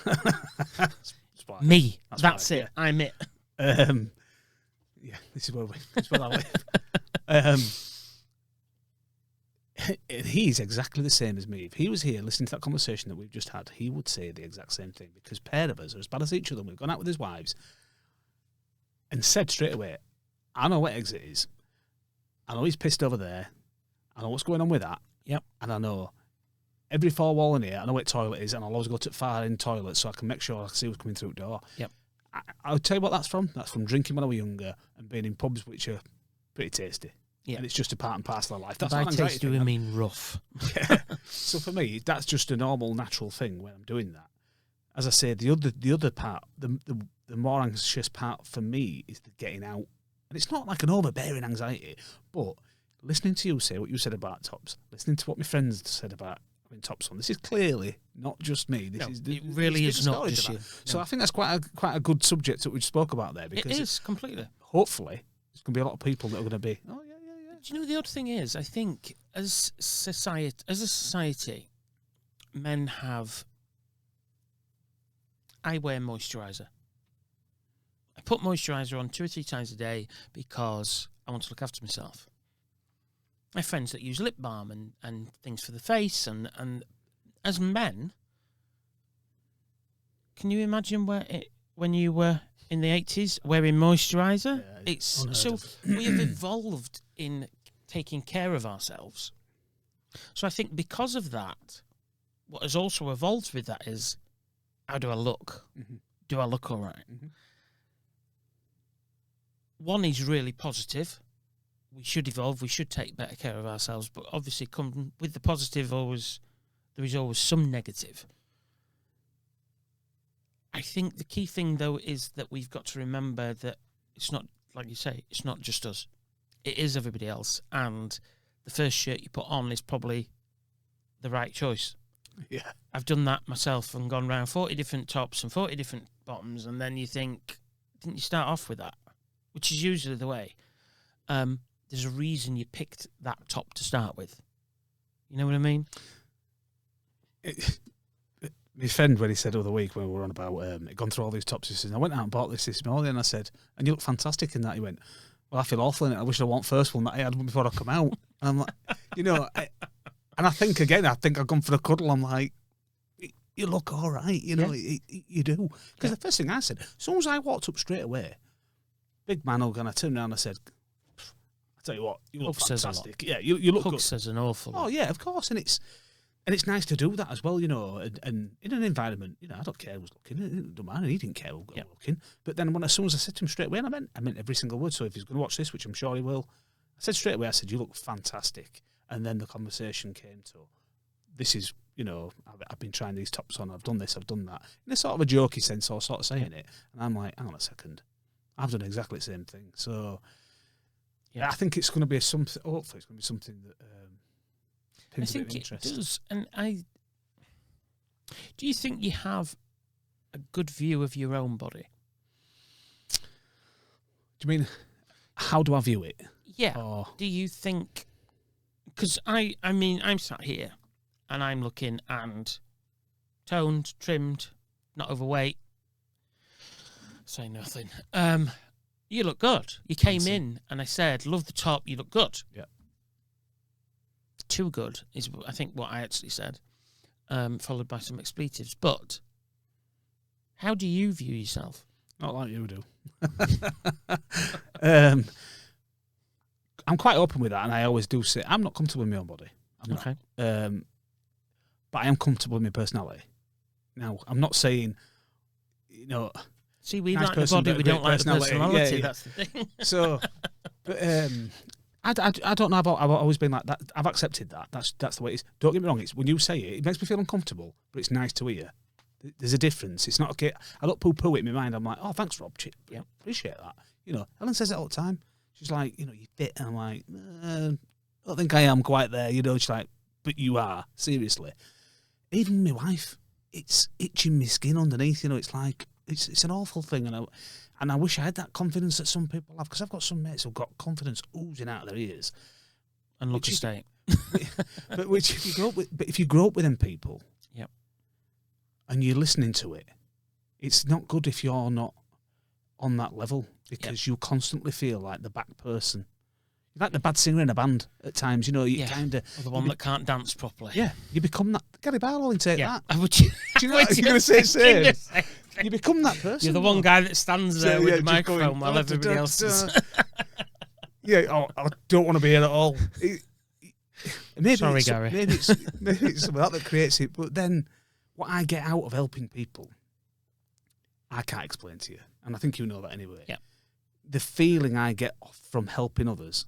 Me. That's it. Yeah. I'm it. Yeah, this is where I live. He's exactly the same as me. If he was here listening to that conversation that we've just had, he would say the exact same thing, because pair of us are as bad as each other. We've gone out with his wives and said straight away, I know what exit is. I know he's pissed over there. I know what's going on with that. Yep. And I know every four wall in here, I know where the toilet is, and I'll always go to the far end toilet so I can make sure I can see who's coming through the door. Yep. I'll tell you what that's from. That's from drinking when I was younger and being in pubs which are pretty tasty. Yeah. And it's just a part and parcel of life. That's By not an anxiety taste, do thing. we mean rough? Yeah. So for me, that's just a normal, natural thing when I'm doing that. As I said, the other part, the more anxious part for me is the getting out. And it's not like an overbearing anxiety, but listening to you say what you said about tops, listening to what my friends said about having tops on, this is clearly not just me. It really is not just you. So I think that's quite a good subject that we spoke about there, because It is, completely. hopefully there's going to be a lot of people that are going to be, oh yeah. Do you know the odd thing is? I think as a society, men have. I wear moisturiser. I put moisturiser on 2 or 3 times a day because I want to look after myself. I have friends that use lip balm and things for the face, and as men, can you imagine when you were in the 80s wearing moisturiser? Yeah, It's unheard so of. we have evolved in taking care of ourselves. So I think because of that, what has also evolved with that is, how do I look? Mm-hmm. Do I look all right? Mm-hmm. One is really positive. We should evolve. We should take better care of ourselves. But obviously, come with the positive, there is always some negative. I think the key thing, though, is that we've got to remember that it's not, like you say, it's not just us. It is everybody else. And the first shirt you put on is probably the right choice. Yeah. I've done that myself and gone around 40 different tops and 40 different bottoms, and then you think, didn't you start off with that? Which is usually the way. There's a reason you picked that top to start with. You know what I mean? My friend, when he said the other week when we were on about gone through all these tops, he says, I went out and bought this morning, and I said, and you look fantastic in that. He went, well, I feel awful in it. I wish I want first one that I had before I come out. And I'm like, and I think I've gone for the cuddle. I'm like, you look all right, you know, you do. Because the first thing I said, as soon as I walked up straight away, big man hug, and I turned around and I said, I tell you what, you look fantastic. Yeah, you look Hug good. says an awful lot. Oh yeah, of course, and it's nice to do that as well, you know. And in an environment, you know, I don't care who's looking. It don't matter. He didn't care who was looking. But then as soon as I said to him straight away, and I meant every single word. So if he's going to watch this, which I'm sure he will, I said straight away, I said, you look fantastic. And then the conversation came to, this is, you know, I've been trying these tops on. I've done this. I've done that. In a sort of a jokey sense, or sort of saying it. And I'm like, hang on a second, I've done exactly the same thing. So. Yeah, I think it's going to be something. Hopefully, it's going to be something that pins a bit of interest. It does. And do you think you have a good view of your own body? Do you mean how do I view it? Yeah. Or, do you think? Because I mean, I'm sat here and I'm looking and toned, trimmed, not overweight. Say nothing. You look good. You came in and I said, love the top, you look good. Yeah. Too good is, I think, what I actually said, followed by some expletives. But how do you view yourself? Not like you do. I'm quite open with that, and I always do say, I'm not comfortable with my own body. I'm Okay. not. But I am comfortable with my personality. Now, I'm not saying, you know... See, we nice like person, the body, but we a great don't like the personality. Yeah. That's the thing. So, but I don't know about. I've always been like that. I've accepted that. That's the way it is. Don't get me wrong. It's when you say it makes me feel uncomfortable, but it's nice to hear. There's a difference. It's not okay. I don't poo-poo it in my mind. I'm like, oh, thanks, Rob. Yeah, appreciate that. You know, Ellen says it all the time. She's like, you know, you fit. And I'm like, I don't think I am quite there. You know, she's like, but you are, seriously. Even my wife, it's itching my skin underneath. You know, it's like. It's an awful thing, and I wish I had that confidence that some people have, because I've got some mates who've got confidence oozing out of their ears, And look a state. but if you grow up with them people, yep, and you're listening to it, it's not good if you're not on that level, because you constantly feel like the back person. You're like the bad singer in a band at times. You know, you kind of or the one that can't dance properly. Yeah, you become that. Gary Barlow and take that. Would you? Do you know what you're going to say? Same. You become that person. You're the one guy that stands there with the microphone while everybody else is. Yeah, I don't want to be here at all. Sorry, Gary. Maybe it's something that creates it. But then, what I get out of helping people, I can't explain to you, and I think you know that anyway. Yeah. The feeling I get from helping others,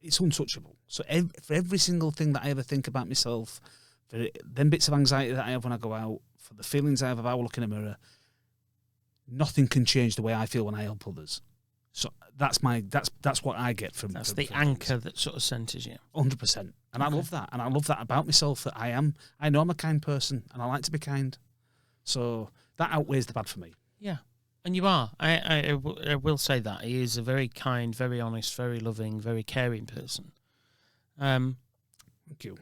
it's untouchable. So for every single thing that I ever think about myself, for them bits of anxiety that I have when I go out, for the feelings I have about looking in a mirror, nothing can change the way I feel when I help others. So that's what I get from. That's the anchor that sort of centres you. 100%, and I love that, and I love that about myself. That I know I'm a kind person, and I like to be kind. So that outweighs the bad for me. Yeah, and you are. I will say that he is a very kind, very honest, very loving, very caring person. Thank you.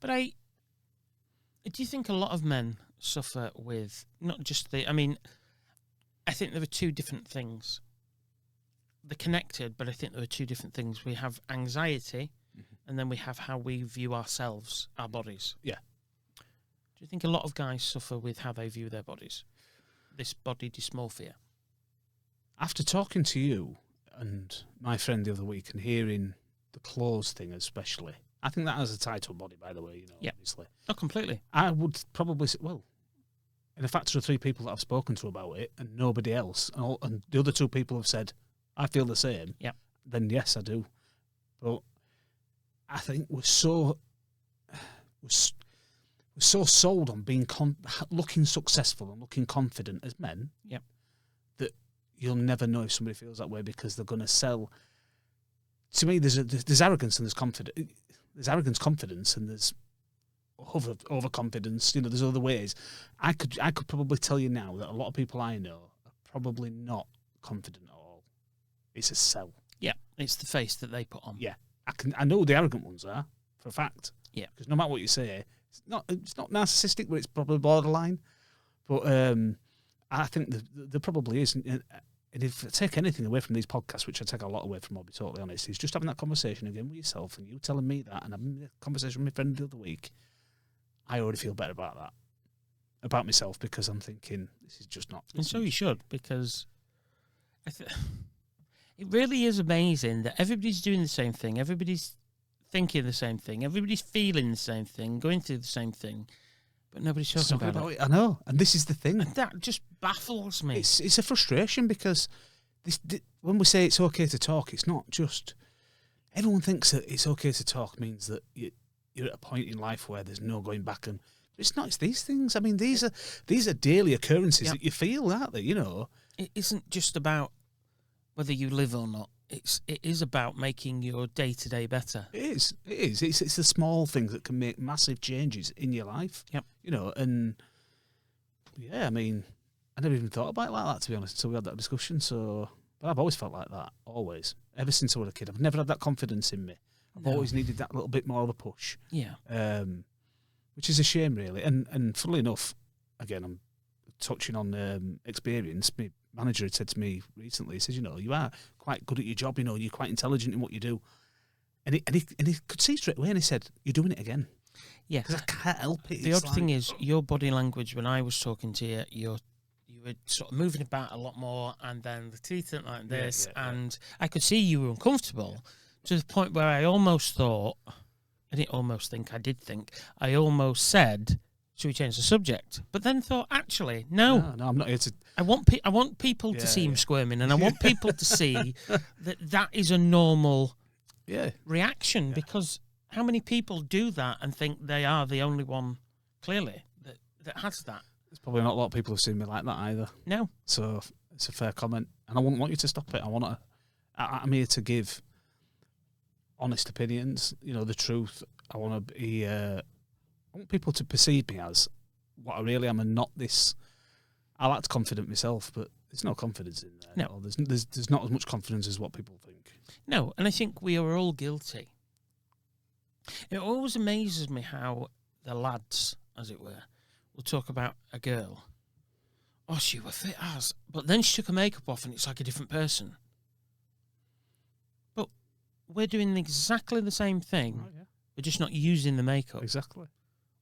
But do you think a lot of men suffer with not just the? I mean, I think there are two different things. They're connected, but I think there are two different things. We have anxiety, and then we have how we view ourselves, our bodies. Yeah. Do you think a lot of guys suffer with how they view their bodies? This body dysmorphia? After talking to you and my friend the other week and hearing the clothes thing especially, I think that has a tie to a body, by the way, obviously. Oh, completely. I would probably say, well, in a factor of 3 people that I've spoken to about it and nobody else, and the other 2 people have said, I feel the same, then yes, I do. But I think we're so sold on being looking successful and looking confident as men that you'll never know if somebody feels that way because they're going to sell. To me, there's arrogance and there's confidence. There's arrogance, confidence, and there's overconfidence. You know, there's other ways. I could probably tell you now that a lot of people I know are probably not confident at all. It's a sell. Yeah, it's the face that they put on. Yeah, I know the arrogant ones are for a fact. Yeah, because no matter what you say, it's not narcissistic, but it's probably borderline. But I think there probably is. And if I take anything away from these podcasts, which I take a lot away from, I'll be totally honest, is just having that conversation again with yourself and you telling me that, and having a conversation with my friend the other week. I already feel better about that, about myself, because I'm thinking this is just not. And so you should, because it really is amazing that everybody's doing the same thing, everybody's thinking the same thing, everybody's feeling the same thing, going through the same thing, but nobody's talking about it. I know, and this is the thing. And that just baffles me. It's a frustration because when we say it's okay to talk, it's not just. Everyone thinks that it's okay to talk means that you're at a point in life where there's no going back, and it's not. It's these things. I mean, these are daily occurrences that you feel, aren't they? You know, it isn't just about whether you live or not. It is about making your day-to-day better. It is. It's the small things that can make massive changes in your life. Yep. You know, and yeah, I mean, I never even thought about it like that, to be honest, until we had that discussion. So, but I've always felt like that, always. Ever since I was a kid, I've never had that confidence in me. I've always needed that little bit more of a push. Yeah. Which is a shame, really. And funnily enough, again, I'm touching on experience. My manager had said to me recently, he says, you know, you are quite good at your job, you know, you're quite intelligent in what you do. And he could see straight away, and he said, you're doing it again. Yeah. Because I can't help it. The odd thing is, your body language, when I was talking to you, you were sort of moving about a lot more, and then the teeth went like this, and I could see you were uncomfortable to the point where I almost thought, I didn't almost think, I did think, I almost said, should we change the subject? But then thought, actually, no, I'm not here to. I want people to see him squirming, and I want people to see that is a normal reaction, because how many people do that and think they are the only one, clearly, that has that? There's probably not a lot of people who've seen me like that either. No. So it's a fair comment, and I wouldn't want you to stop it. I'm here to give honest opinions, you know, the truth. I want to be. I want people to perceive me as what I really am, and not this. I like to confident myself, but there's no confidence in there. No, there's not as much confidence as what people think. No, and I think we are all guilty. It always amazes me how the lads, as it were, will talk about a girl. Oh, she were fit as, but then she took her makeup off, and it's like a different person. we're doing exactly the same thing. Oh, yeah. We're just not using the makeup. Exactly.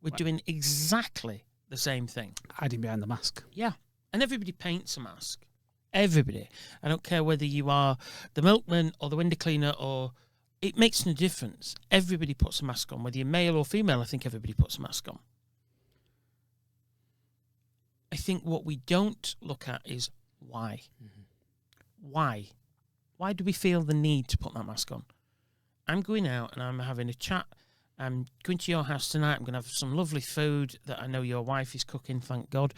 We're doing exactly the same thing. Hiding behind the mask. Yeah. And everybody paints a mask. Everybody. I don't care whether you are the milkman or the window cleaner or... It makes no difference. Everybody puts a mask on. Whether you're male or female, I think everybody puts a mask on. I think what we don't look at is why. Mm-hmm. Why? Why do we feel the need to put that mask on? I'm going out and I'm having a chat. I'm going to your house tonight. I'm going to have some lovely food that I know your wife is cooking, thank God.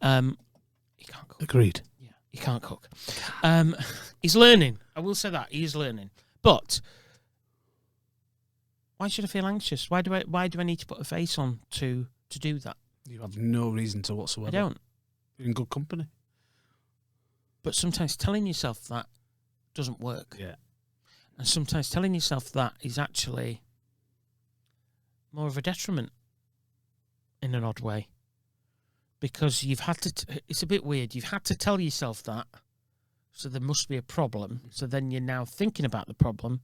He can't cook. Agreed. Yeah, he can't cook. He's learning. I will say that. He is learning. But why should I feel anxious? Why do I need to put a face on to do that? You have no reason to whatsoever. I don't. You're in good company. But sometimes telling yourself that doesn't work. Yeah. And sometimes telling yourself that is actually more of a detriment in an odd way. Because you've had to... it's a bit weird. You've had to tell yourself that, so there must be a problem. So then you're now thinking about the problem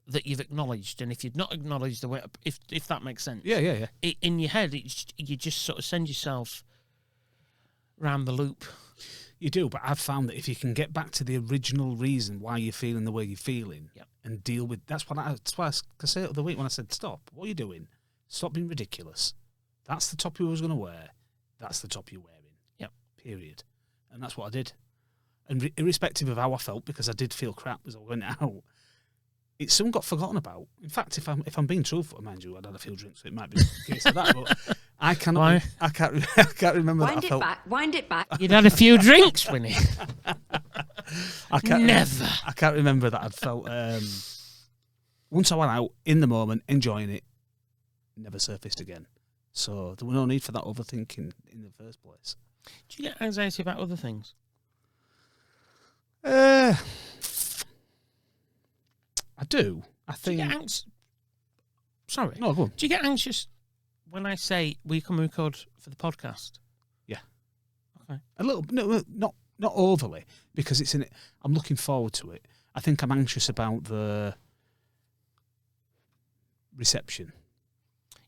that you've acknowledged. And if you've not acknowledged the way... If that makes sense. Yeah. In your head, you just sort of send yourself round the loop. You do, but I've found that if you can get back to the original reason why you're feeling the way you're feeling, yep, and deal with... That's why I said the other week when I said, stop, what are you doing? Stop being ridiculous. That's the top you was going to wear. That's the top you're wearing. Yep. Period. And that's what I did. And irrespective of how I felt, because I did feel crap as I went out, it soon got forgotten about. In fact, if I'm being truthful, mind you, I'd had a few drinks, so it might be the case of that. But I cannot. Why? I can't remember Wind that I felt. Wind it back. You'd had a few drinks, Winnie. Never. I can't remember that I'd felt. Once I went out in the moment, enjoying it, never surfaced again. So there was no need for that overthinking in the first place. Do you get anxiety about other things? I do. I think. Do you get anxious? Sorry. No, go on. Do you get anxious when I say we can record for the podcast? Yeah. Okay. A little. No, not overly, because it's in it. I'm looking forward to it. I think I'm anxious about the reception.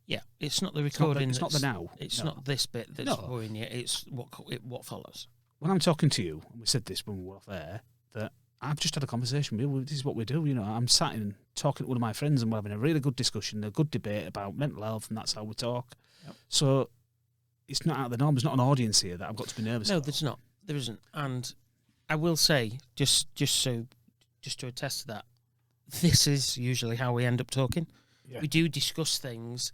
Yeah, it's not the recording. It's not the now. It's not this bit that's worrying you. It's what follows. When I'm talking to you, and we said this when we were off air, that I've just had a conversation with you. This is what we do. You know, I'm sat in talking to one of my friends, and we're having a really good discussion, a good debate about mental health, and that's how we talk. Yep. So it's not out of the norm. There's not an audience here that I've got to be nervous about. No, there's not. There isn't. And I will say, just to attest to that, this is usually how we end up talking. Yeah. We do discuss things,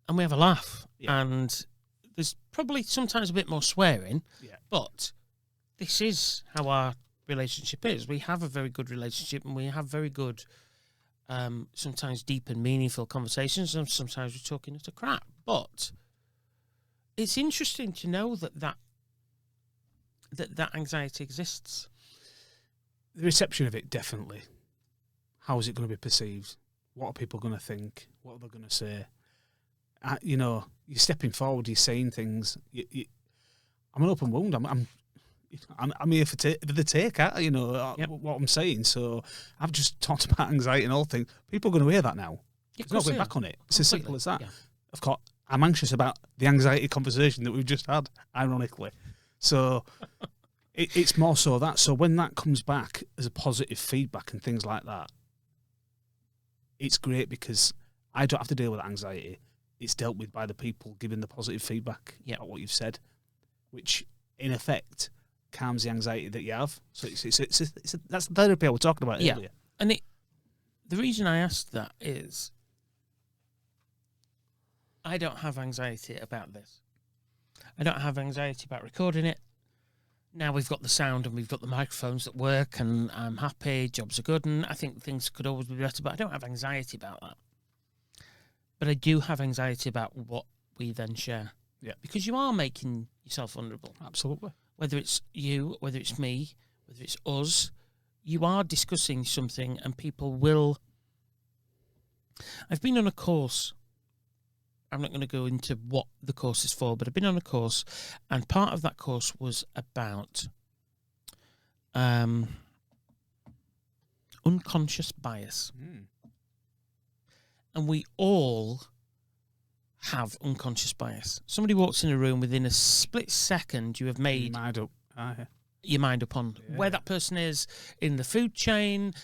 and we have a laugh. Yeah. And there's probably sometimes a bit more swearing, but this is how our relationship is. We have a very good relationship, and we have very good, sometimes deep and meaningful conversations, and sometimes we're talking utter crap. But it's interesting to know that anxiety exists. The reception of it, definitely. How is it going to be perceived? What are people going to think? What are they going to say? You know, you're stepping forward, you're saying things. I'm an open wound. I'm here for the take, you know, what I'm saying. So I've just talked about anxiety and all things. People are going to hear that now. There's no going back on it. It's as simple as that. Yeah. Of course, I'm anxious about the anxiety conversation that we've just had, ironically. So it's more so that. So when that comes back as a positive feedback and things like that, it's great because I don't have to deal with that anxiety. It's dealt with by the people giving the positive feedback about what you've said, which in effect calms the anxiety that you have. So that's the therapy I was talking about earlier. And the reason I asked that is I don't have anxiety about this. I don't have anxiety about recording it. Now we've got the sound and we've got the microphones that work, and I'm happy, jobs are good, and I think things could always be better, but I don't have anxiety about that. But I do have anxiety about what we then share. Yeah. Because you are making yourself vulnerable. Absolutely. Whether it's you, whether it's me, whether it's us, you are discussing something and people will... I've been on a course. I'm not going to go into what the course is for, but I've been on a course, and part of that course was about unconscious bias. Mm. And we all have unconscious bias. Somebody walks in a room, within a split second, you have made Mind up. your mind up on Yeah. where that person is in the food chain,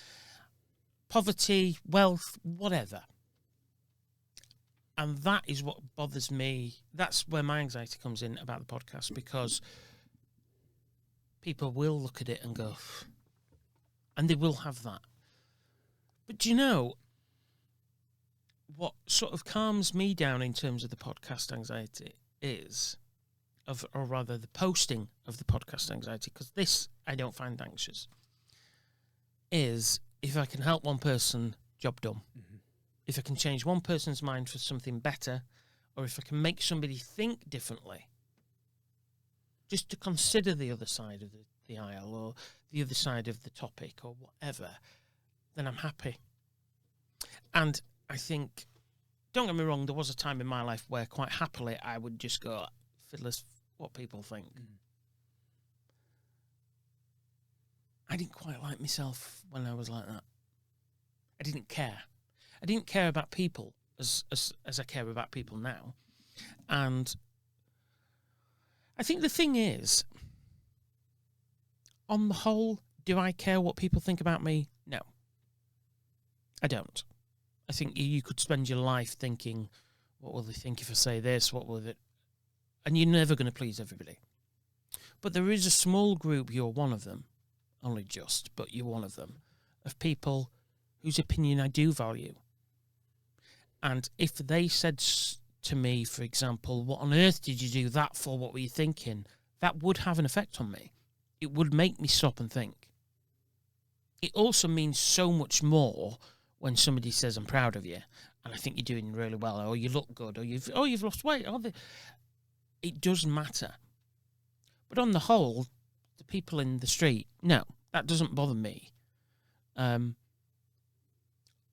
poverty, wealth, whatever. And that is what bothers me. That's where my anxiety comes in about the podcast, because people will look at it and go, and they will have that. But do you know what sort of calms me down in terms of the podcast anxiety is, or rather the posting of the podcast anxiety, because this I don't find anxious, is if I can help one person, job done. Mm-hmm. If I can change one person's mind for something better, or if I can make somebody think differently, just to consider the other side of the aisle or the other side of the topic or whatever, then I'm happy. And I think, don't get me wrong, there was a time in my life where quite happily I would just go, fiddlers, what people think. I didn't quite like myself when I was like that. I didn't care. I didn't care about people as I care about people now. And I think the thing is, on the whole, do I care what people think about me? No. I don't. I think you could spend your life thinking, what will they think if I say this? What will it? And you're never going to please everybody. But there is a small group, you're one of them, only just, but you're one of them, of people whose opinion I do value. And if they said to me, for example, what on earth did you do that for? What were you thinking? That would have an effect on me. It would make me stop and think. It also means so much more when somebody says, I'm proud of you, and I think you're doing really well, or you look good, or you've lost weight. It does matter. But on the whole, the people in the street, no, that doesn't bother me.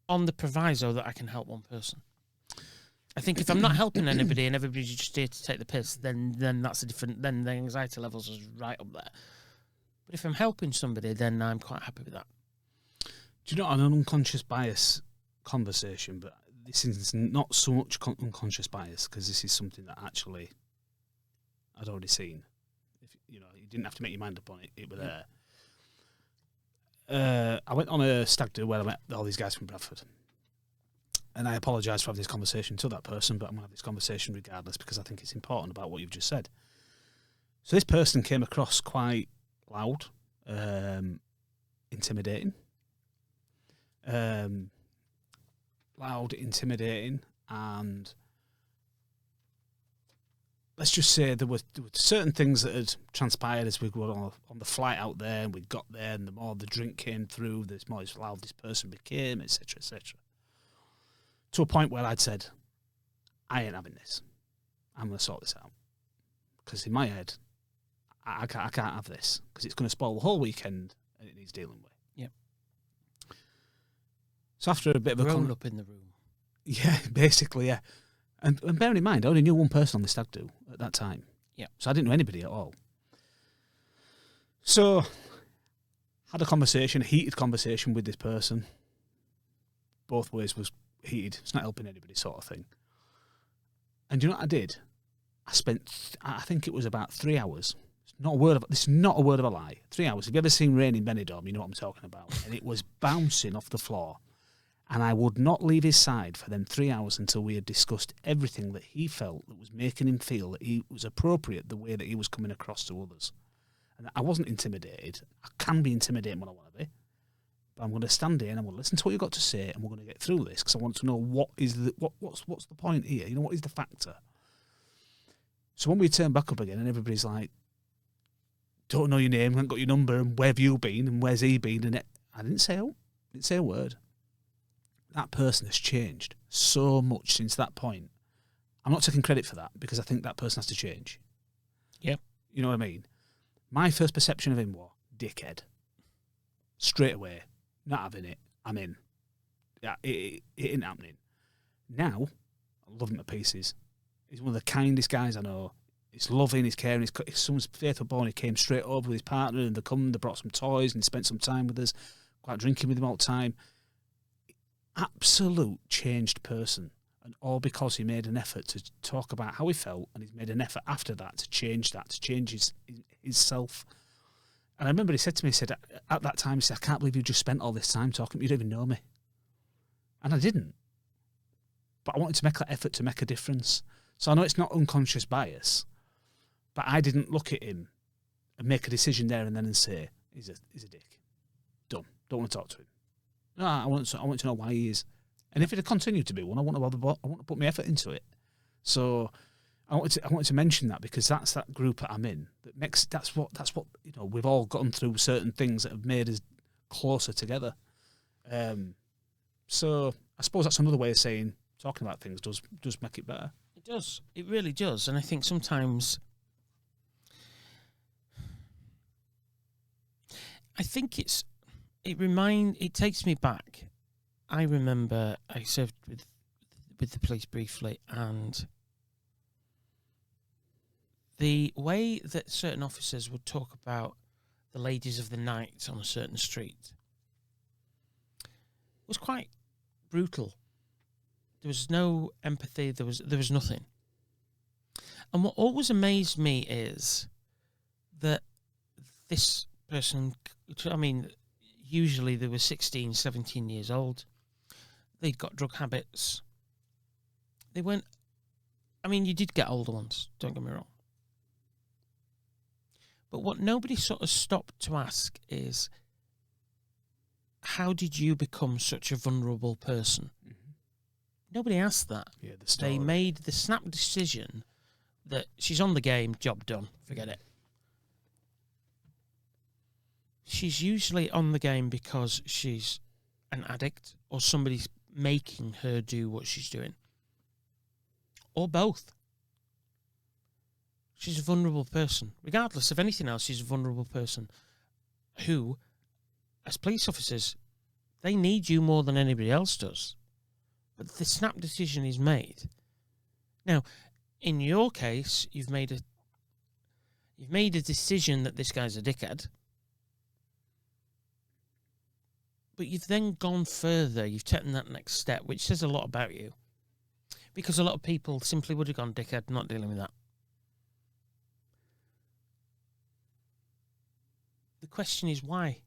On the proviso that I can help one person. I think if I'm not helping anybody and everybody's just here to take the piss, then that's a different. Then the anxiety levels is right up there. But if I'm helping somebody, then I'm quite happy with that. Do you know, on an unconscious bias conversation, but this is not so much unconscious bias, because this is something that actually I'd already seen. If you didn't have to make your mind up on it; it was there. I went on a stag do where I met all these guys from Bradford. And I apologise for having this conversation to that person, but I'm going to have this conversation regardless because I think it's important about what you've just said. So this person came across quite loud, intimidating. Loud, intimidating, and let's just say there were certain things that had transpired as we were on the flight out there, and we got there, and the more the drink came through, the more loud this person became, etc., etc. To a point where I'd said, I ain't having this. I'm going to sort this out. Because in my head, I can't have this. Because it's going to spoil the whole weekend and it needs dealing with. Yep. So after a bit of a... Grown up in the room. Yeah, basically, yeah. And bearing in mind, I only knew one person on the stag do at that time. Yeah. So I didn't know anybody at all. So, had a heated conversation with this person. Both ways was heated. It's not helping anybody, sort of thing. And do you know what I did? I spent, I think it was about 3 hours. This is not a word of a lie. 3 hours. Have you ever seen Rain in Benidorm? You know what I'm talking about. And it was bouncing off the floor. And I would not leave his side for them 3 hours until we had discussed everything that he felt that was making him feel that he was appropriate, the way that he was coming across to others. And I wasn't intimidated. I can be intimidated when I want to be. But I'm going to stand here and I'm going to listen to what you've got to say, and we're going to get through this because I want to know what's the point here. You know, what is the factor? So when we turn back up again and everybody's like, don't know your name, haven't got your number, and where have you been and where's he been? And I didn't say a word. That person has changed so much since that point. I'm not taking credit for that because I think that person has to change. Yeah. You know what I mean? My first perception of him was dickhead. Straight away. Not having it. I'm in. Yeah, it ain't happening. Now, I love him to pieces. He's one of the kindest guys I know. He's loving, he's caring. If someone's faithful born, he came straight over with his partner and they brought some toys and spent some time with us. go out drinking with him all the time. Absolute changed person. And all because he made an effort to talk about how he felt, and he's made an effort after that, to change his self. And I remember he said to me, he said, at that time, he said, I can't believe you just spent all this time talking, you don't even know me. And I didn't. But I wanted to make that effort to make a difference. So I know it's not unconscious bias, but I didn't look at him and make a decision there and then and say, he's a dick. Done. Don't want to talk to him. No, I want to know why he is. And if it had continued to be one, I want to put my effort into it. So I wanted to mention that, because that's that group that I'm in. That's what we've all gone through certain things that have made us closer together. So I suppose that's another way of saying talking about things does make it better. It does. It really does. And I think sometimes it takes me back. I remember I served with the police briefly, and the way that certain officers would talk about the ladies of the night on a certain street was quite brutal. There was no empathy. There was nothing. And what always amazed me is that this person, I mean, usually they were 16, 17 years old. They'd got drug habits. They weren't... I mean, you did get older ones, don't get me wrong. But what nobody sort of stopped to ask is, how did you become such a vulnerable person? Mm-hmm. Nobody asked that. Yeah, the story. They made the snap decision that she's on the game, job done, forget it. She's usually on the game because she's an addict or somebody's making her do what she's doing. Or both. She's a vulnerable person. Regardless of anything else, she's a vulnerable person who, as police officers, they need you more than anybody else does. But the snap decision is made. Now, in your case, you've made a decision that this guy's a dickhead. But you've then gone further. You've taken that next step, which says a lot about you. Because a lot of people simply would have gone, dickhead, not dealing with that. The question is why?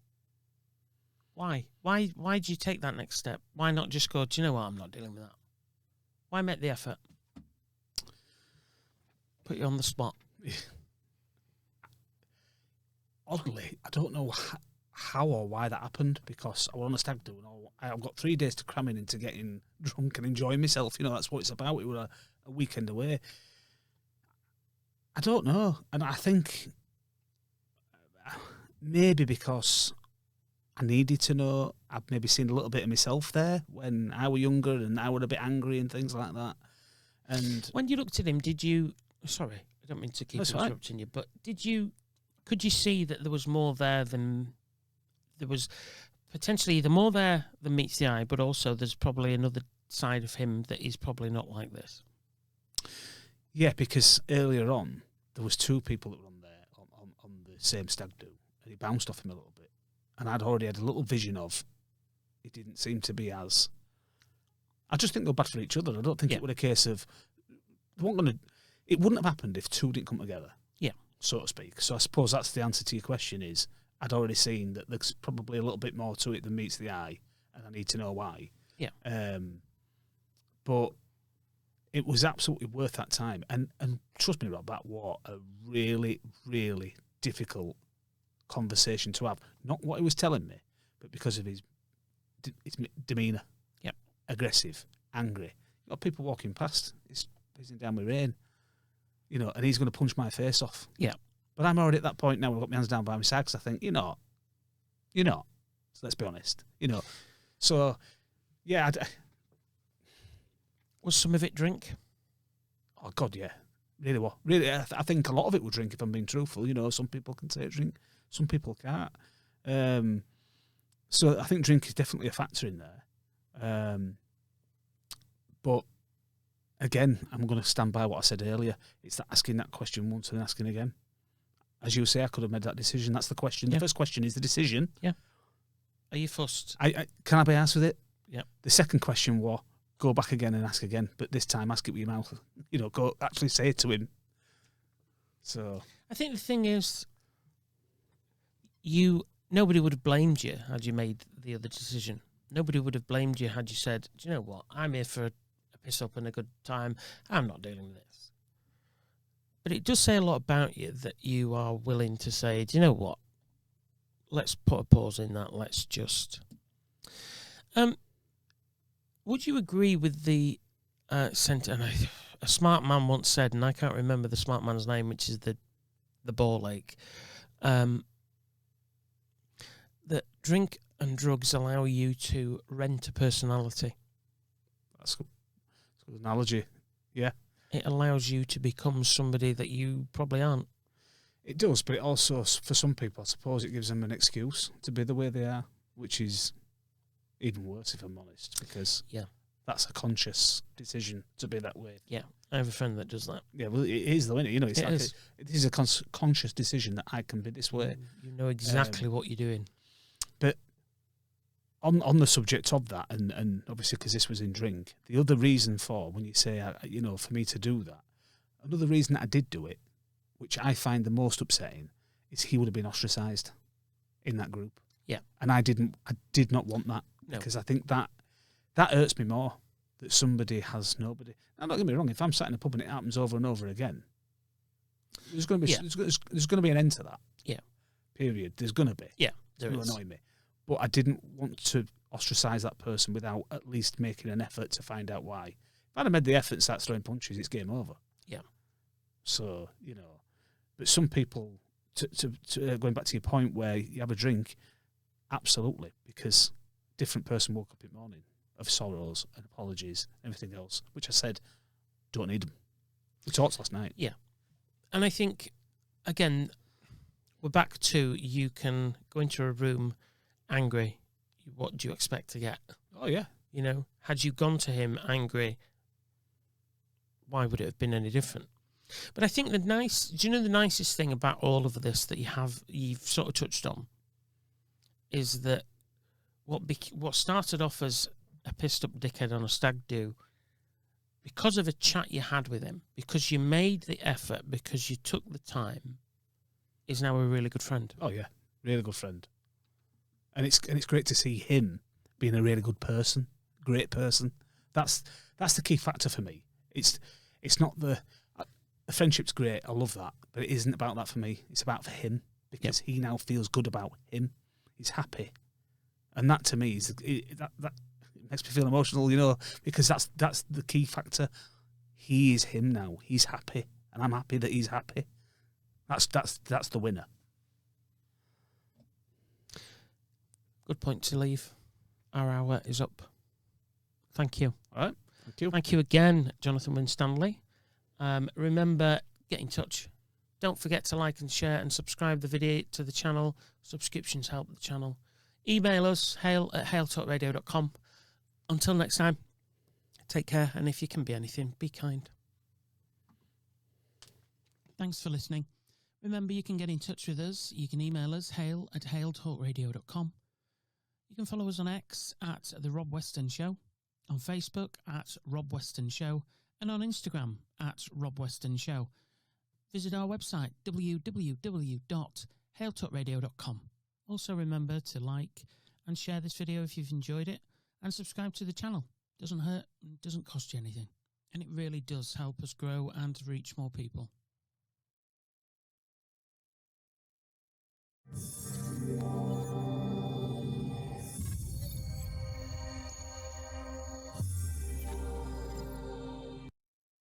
Why? Why do you take that next step? Why not just go, do you know what, I'm not dealing with that? Why make the effort? Put you on the spot. Oddly, I don't know how or why that happened, because I was on a stag do and I've got 3 days to cram into getting drunk and enjoying myself. You know, that's what it's about. It was a weekend away. I don't know. And I think maybe because I needed to know, I've maybe seen a little bit of myself there when I was younger and I was a bit angry and things like that. And when you looked at him, did you... Sorry, I don't mean to keep interrupting you, but could you see that there was more there than... There was potentially either more there than meets the eye, but also there's probably another side of him that is probably not like this. Yeah, because earlier on, there was 2 people that were on there on the same stag do, and he bounced off him a little bit. And I'd already had a little vision of, it didn't seem to be as... I just think they were bad for each other. I don't think it was a case of... It wouldn't have happened if 2 didn't come together, so to speak. So I suppose that's the answer to your question is, I'd already seen that there's probably a little bit more to it than meets the eye, and I need to know why. Yeah. But it was absolutely worth that time. And trust me, Rob, that was a really, really difficult conversation to have. Not what he was telling me, but because of his demeanour. Yep. Aggressive, angry. You got people walking past, it's pissing down with rain, you know, and he's going to punch my face off. Yeah. But I'm already at that point now, I've got my hands down by my side, because I think, you're not. So let's be honest. So, yeah. Was some of it drink? Oh, God, yeah. Really what? Really, I think a lot of it was drink, if I'm being truthful. Some people can take drink, some people can't. So I think drink is definitely a factor in there. But, again, I'm going to stand by what I said earlier. It's that asking that question once and then asking again. As you say, I could have made that decision. That's the question. The first question is the decision. Yeah. Are you fussed? Can I be asked with it? Yeah. The second question was, go back again and ask again, but this time ask it with your mouth. Go actually say it to him. So I think the thing is, nobody would have blamed you had you made the other decision. Nobody would have blamed you had you said, do you know what, I'm here for a piss up and a good time. I'm not dealing with this. But it does say a lot about you that you are willing to say, do you know what, let's put a pause in that. Let's just... would you agree with the sentence? A smart man once said, and I can't remember the smart man's name, which is the ball ache, that drink and drugs allow you to rent a personality. That's a good analogy. Yeah. It allows you to become somebody that you probably aren't. It does, but it also, for some people, I suppose it gives them an excuse to be the way they are, which is even worse, if I'm honest, because that's a conscious decision to be that way. Yeah, I have a friend that does that. Yeah, well, it is though, isn't it? It is a conscious decision that I can be this way. You know exactly what you're doing. But on the subject of that, and obviously because this was in drink, the other reason for, when you say, for me to do that, another reason that I did do it, which I find the most upsetting, is he would have been ostracised in that group. Yeah. And I did not want that, because I think that hurts me more, that somebody has nobody. Now, don't get me wrong, if I'm sat in a pub and it happens over and over again, there's going to be there's going to be an end to that. Yeah. Period. There's going to be. Yeah, there is. It's going to annoy me. But I didn't want to ostracise that person without at least making an effort to find out why. If I'd have made the effort and started throwing punches, it's game over. Yeah. So, but some people, to going back to your point where you have a drink, absolutely, because a different person woke up in the morning of sorrows and apologies, everything else, which I said, don't need them. We talked last night. Yeah. And I think, again, we're back to, you can go into a room angry. What do you expect to get? Oh, yeah. Had you gone to him angry, why would it have been any different? But I think the nicest thing about all of this that you've sort of touched on is that what started off as a pissed up dickhead on a stag do, because of a chat you had with him, because you made the effort, because you took the time, is now a really good friend. Oh yeah, really good friend. And it's great to see him being a really good person, great person. That's the key factor for me. It's not the friendship's great. I love that, but it isn't about that for me. It's about for him, because he now feels good about him. He's happy, and that to me is that makes me feel emotional. Because that's the key factor. He is him now. He's happy, and I'm happy that he's happy. That's the winner. Good point to leave. Our hour is up. Thank you. All right. Thank you. Thank you again, Jonathan Winstanley. Remember, get in touch. Don't forget to like and share and subscribe the video to the channel. Subscriptions help the channel. Email us, hail@hailtalkradio.com. Until next time, take care, and if you can be anything, be kind. Thanks for listening. Remember, you can get in touch with us. You can email us, hail@hailtalkradio.com. You can follow us on X at The Rob Weston Show, on Facebook at Rob Weston Show, and on Instagram at Rob Weston Show. Visit our website, www.hailtalkradio.com. Also remember to like and share this video if you've enjoyed it, and subscribe to the channel. Doesn't hurt, doesn't cost you anything, and it really does help us grow and reach more people.